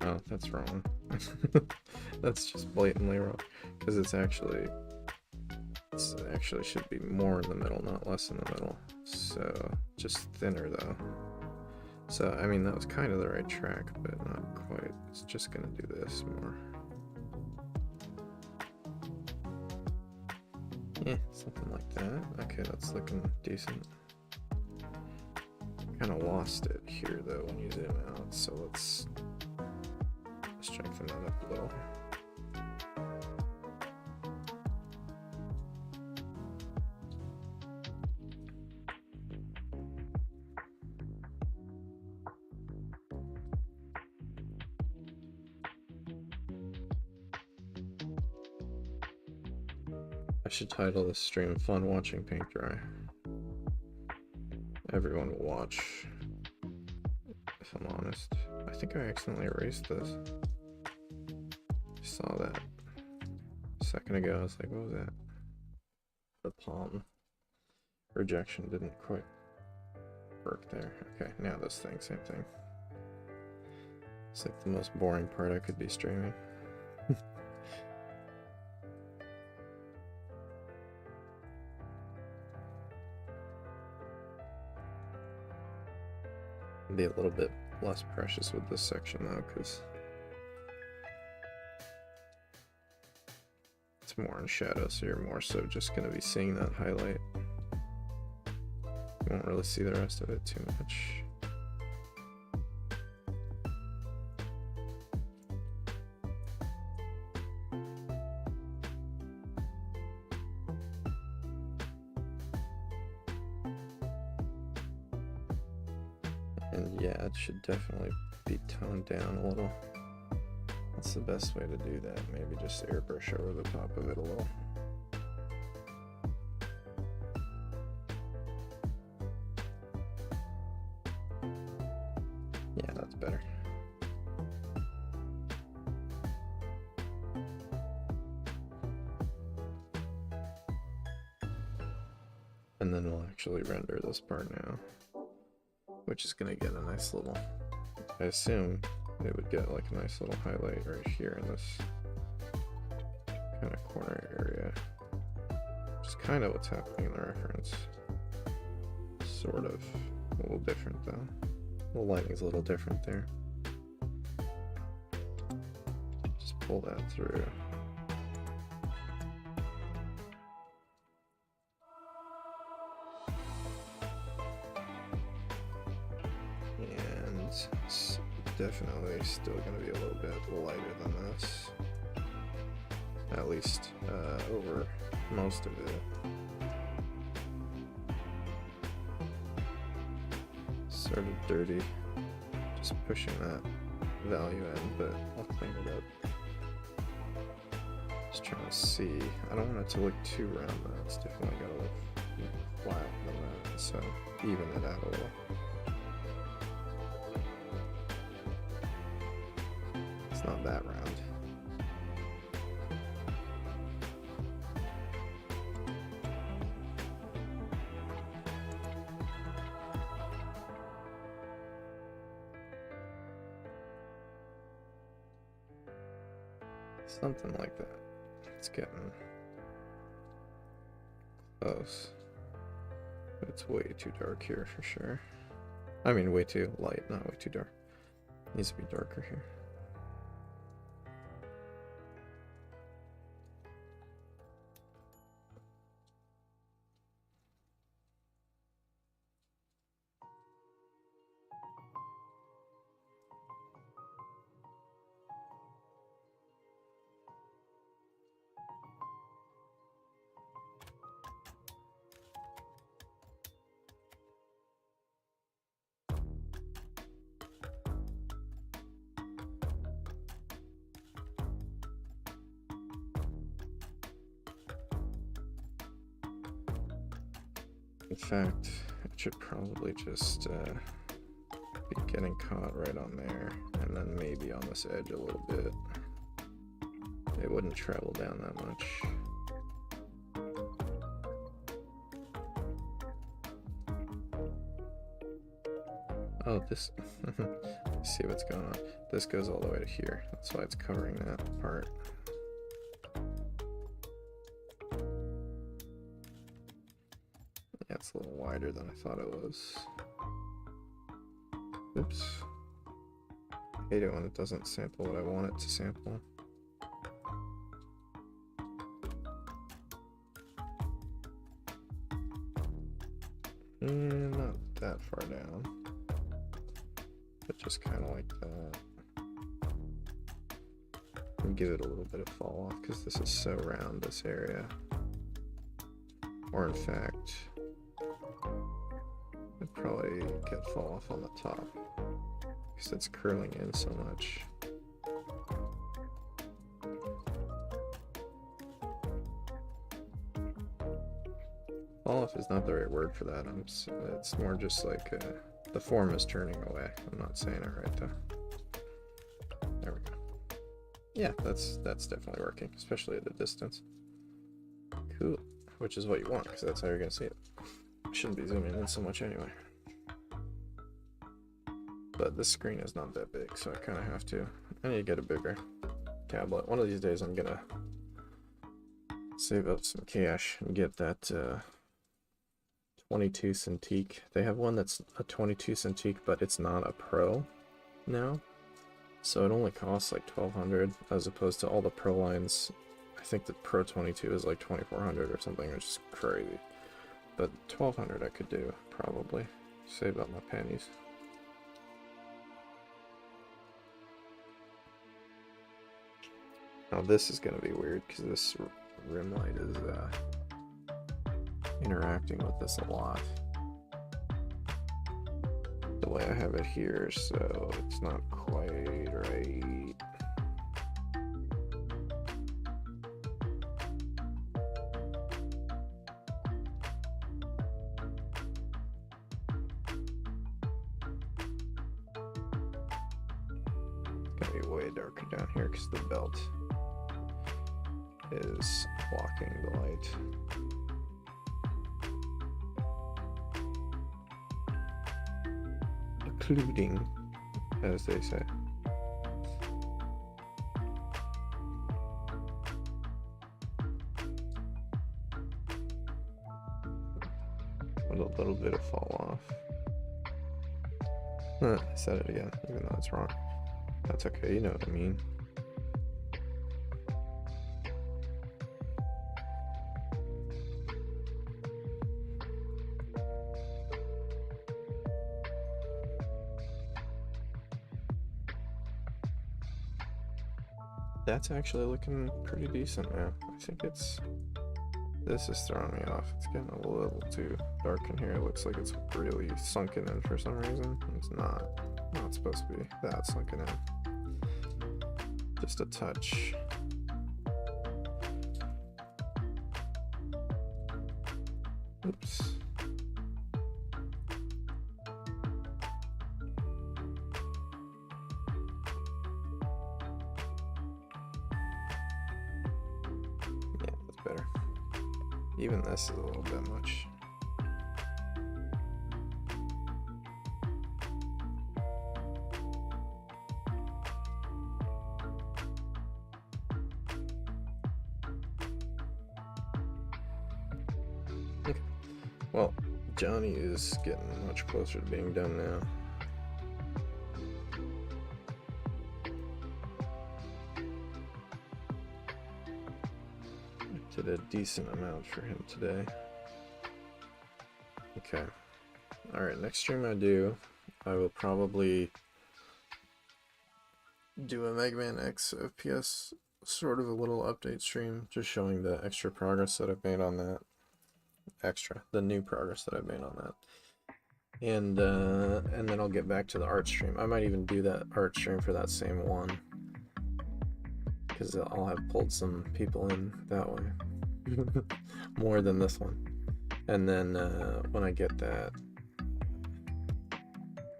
Oh, that's wrong. That's just blatantly wrong, because it actually should be more in the middle, not less in the middle. So just thinner though. So I mean that was kind of the right track, but not quite. It's just gonna do this more. Yeah, something like that. Okay, that's looking decent. Kind of lost it here though when you zoom out, so let's strengthen that up a little. I should title this stream "Fun Watching Paint Dry." Everyone will watch, if I'm honest. I think I accidentally erased this. I saw that a second ago. I was like, what was that? The palm rejection didn't quite work there. Okay, now this thing, same thing. It's like the most boring part I could be streaming. Be a little bit less precious with this section though, because it's more in shadow, so you're more so just going to be seeing that highlight. You won't really see the rest of it too much. And yeah, it should definitely be toned down a little. That's the best way to do that. Maybe just airbrush over the top of it a little. Yeah, that's better. And then we'll actually render this part now, which is gonna get a nice little, I assume it would get like a nice little highlight right here in this kind of corner area, which is kind of what's happening in the reference. Sort of. A little different though. The lighting's a little different there. Just pull that through. And it's definitely still going to be a little bit lighter than this. At least over most of it. Sort of dirty, just pushing that value in, but I'll clean it up. Just trying to see. I don't want it to look too round though. It's definitely got to look flat than that, so even it out a little. It's not that round. Something like that. It's getting close. But it's way too dark here for sure. I mean, way too light, not way too dark. It needs to be darker here. In fact, it should probably just be getting caught right on there, and then maybe on this edge a little bit. It wouldn't travel down that much. Oh, this... Let's see what's going on. This goes all the way to here. That's why it's covering that part. Yeah, it's a little wider than I thought it was. Oops. I hate it when it doesn't sample what I want it to sample. And not that far down, but just kind of like that. And give it a little bit of fall off because this is so round, this area. Or in fact, I'd probably get fall off on the top because it's curling in so much. Fall off is not the right word for that. It's more just like the form is turning away. I'm not saying it right though. There we go. Yeah, that's definitely working, especially at a distance. Cool. Which is what you want, because that's how you're gonna see it. Shouldn't be zooming in so much anyway. But this screen is not that big, so I kind of have to. I need to get a bigger tablet. One of these days I'm gonna save up some cash and get that 22 Cintiq. They have one that's a 22 Cintiq, but it's not a Pro now. So it only costs like $1,200 as opposed to all the Pro lines. I think the Pro 22 is like $2,400 or something, which is crazy. But $1,200 I could do, probably. Save up my pennies. Now this is going to be weird because this rim light is interacting with this a lot. The way I have it here, so it's not quite right. It's gonna be way darker down here because the belt is blocking the light. concluding, as they say. With a little bit of fall off. I said it again, even though it's wrong. That's okay, you know what I mean. That's actually looking pretty decent now. I think this is throwing me off. It's getting a little too dark in here. It looks like it's really sunken in for some reason. It's not supposed to be that sunken in. Just a touch. Oops. Better. Even this is a little bit much. Okay. Well, Johnny is getting much closer to being done now. Did a decent amount for him today. Okay. Alright, next stream I do, I will probably do a Mega Man X FPS, sort of a little update stream, just showing the extra progress that I've made on that. The new progress that I've made on that. And then I'll get back to the art stream. I might even do that art stream for that same one, because I'll have pulled some people in that way. More than this one. And then when I get that,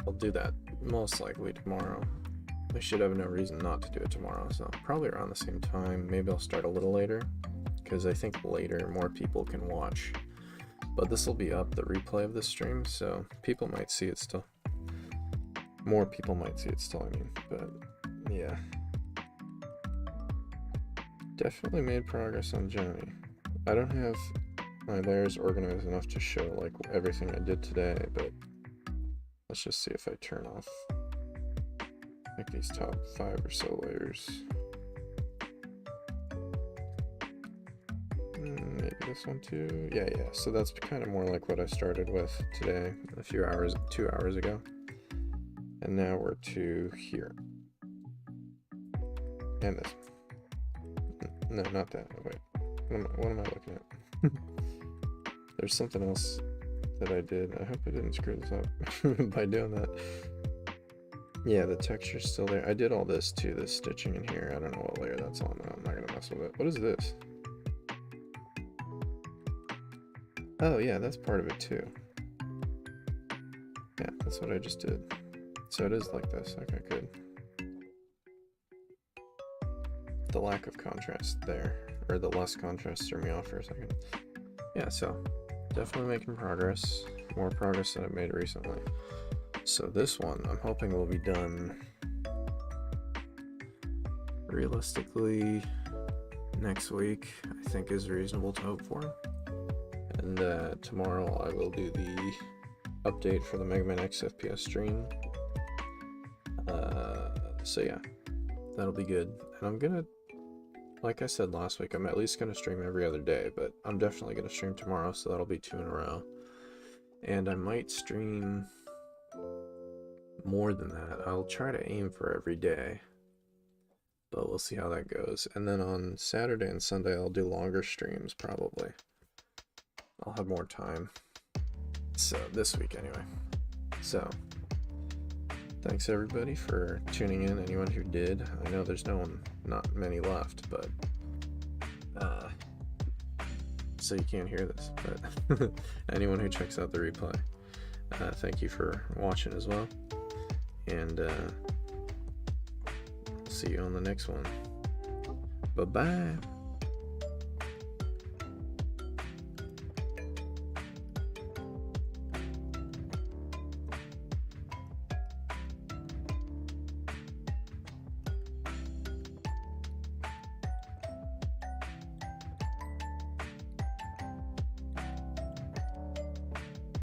I'll do that most likely tomorrow. I should have no reason not to do it tomorrow, so probably around the same time. Maybe I'll start a little later, because I think later more people can watch. But this will be up, the replay of this stream, so people might see it still. More people might see it still, I mean, but yeah. Definitely made progress on Johnny. I don't have my layers organized enough to show like everything I did today, but let's just see if I turn off like these top 5 or so layers. Maybe this one too. Yeah, so that's kind of more like what I started with today, a few hours, 2 hours ago. And now we're to here. And this. No, not that. Wait. What am I looking at? There's something else that I did. I hope I didn't screw this up by doing that. Yeah, the texture's still there. I did all this too, this stitching in here. I don't know what layer that's on. I'm not gonna mess with it. What is this? Oh yeah, that's part of it too. Yeah, that's what I just did. So it is like this. Okay, good. The lack of contrast there, or the less contrast, threw me off for a second. Yeah, so definitely making progress, more progress than I've made recently. So this one, I'm hoping will be done realistically next week, I think is reasonable to hope for. And tomorrow I will do the update for the Mega Man X FPS stream. So yeah, that'll be good. And I'm gonna, like I said last week, I'm at least going to stream every other day, but I'm definitely going to stream tomorrow, so that'll be 2 in a row. And I might stream more than that. I'll try to aim for every day, but we'll see how that goes. And then on Saturday and Sunday, I'll do longer streams, probably. I'll have more time. So, this week anyway. So, thanks everybody for tuning in, anyone who did. I know there's not many left, but so you can't hear this, but anyone who checks out the replay, thank you for watching as well, and see you on the next one. Bye bye.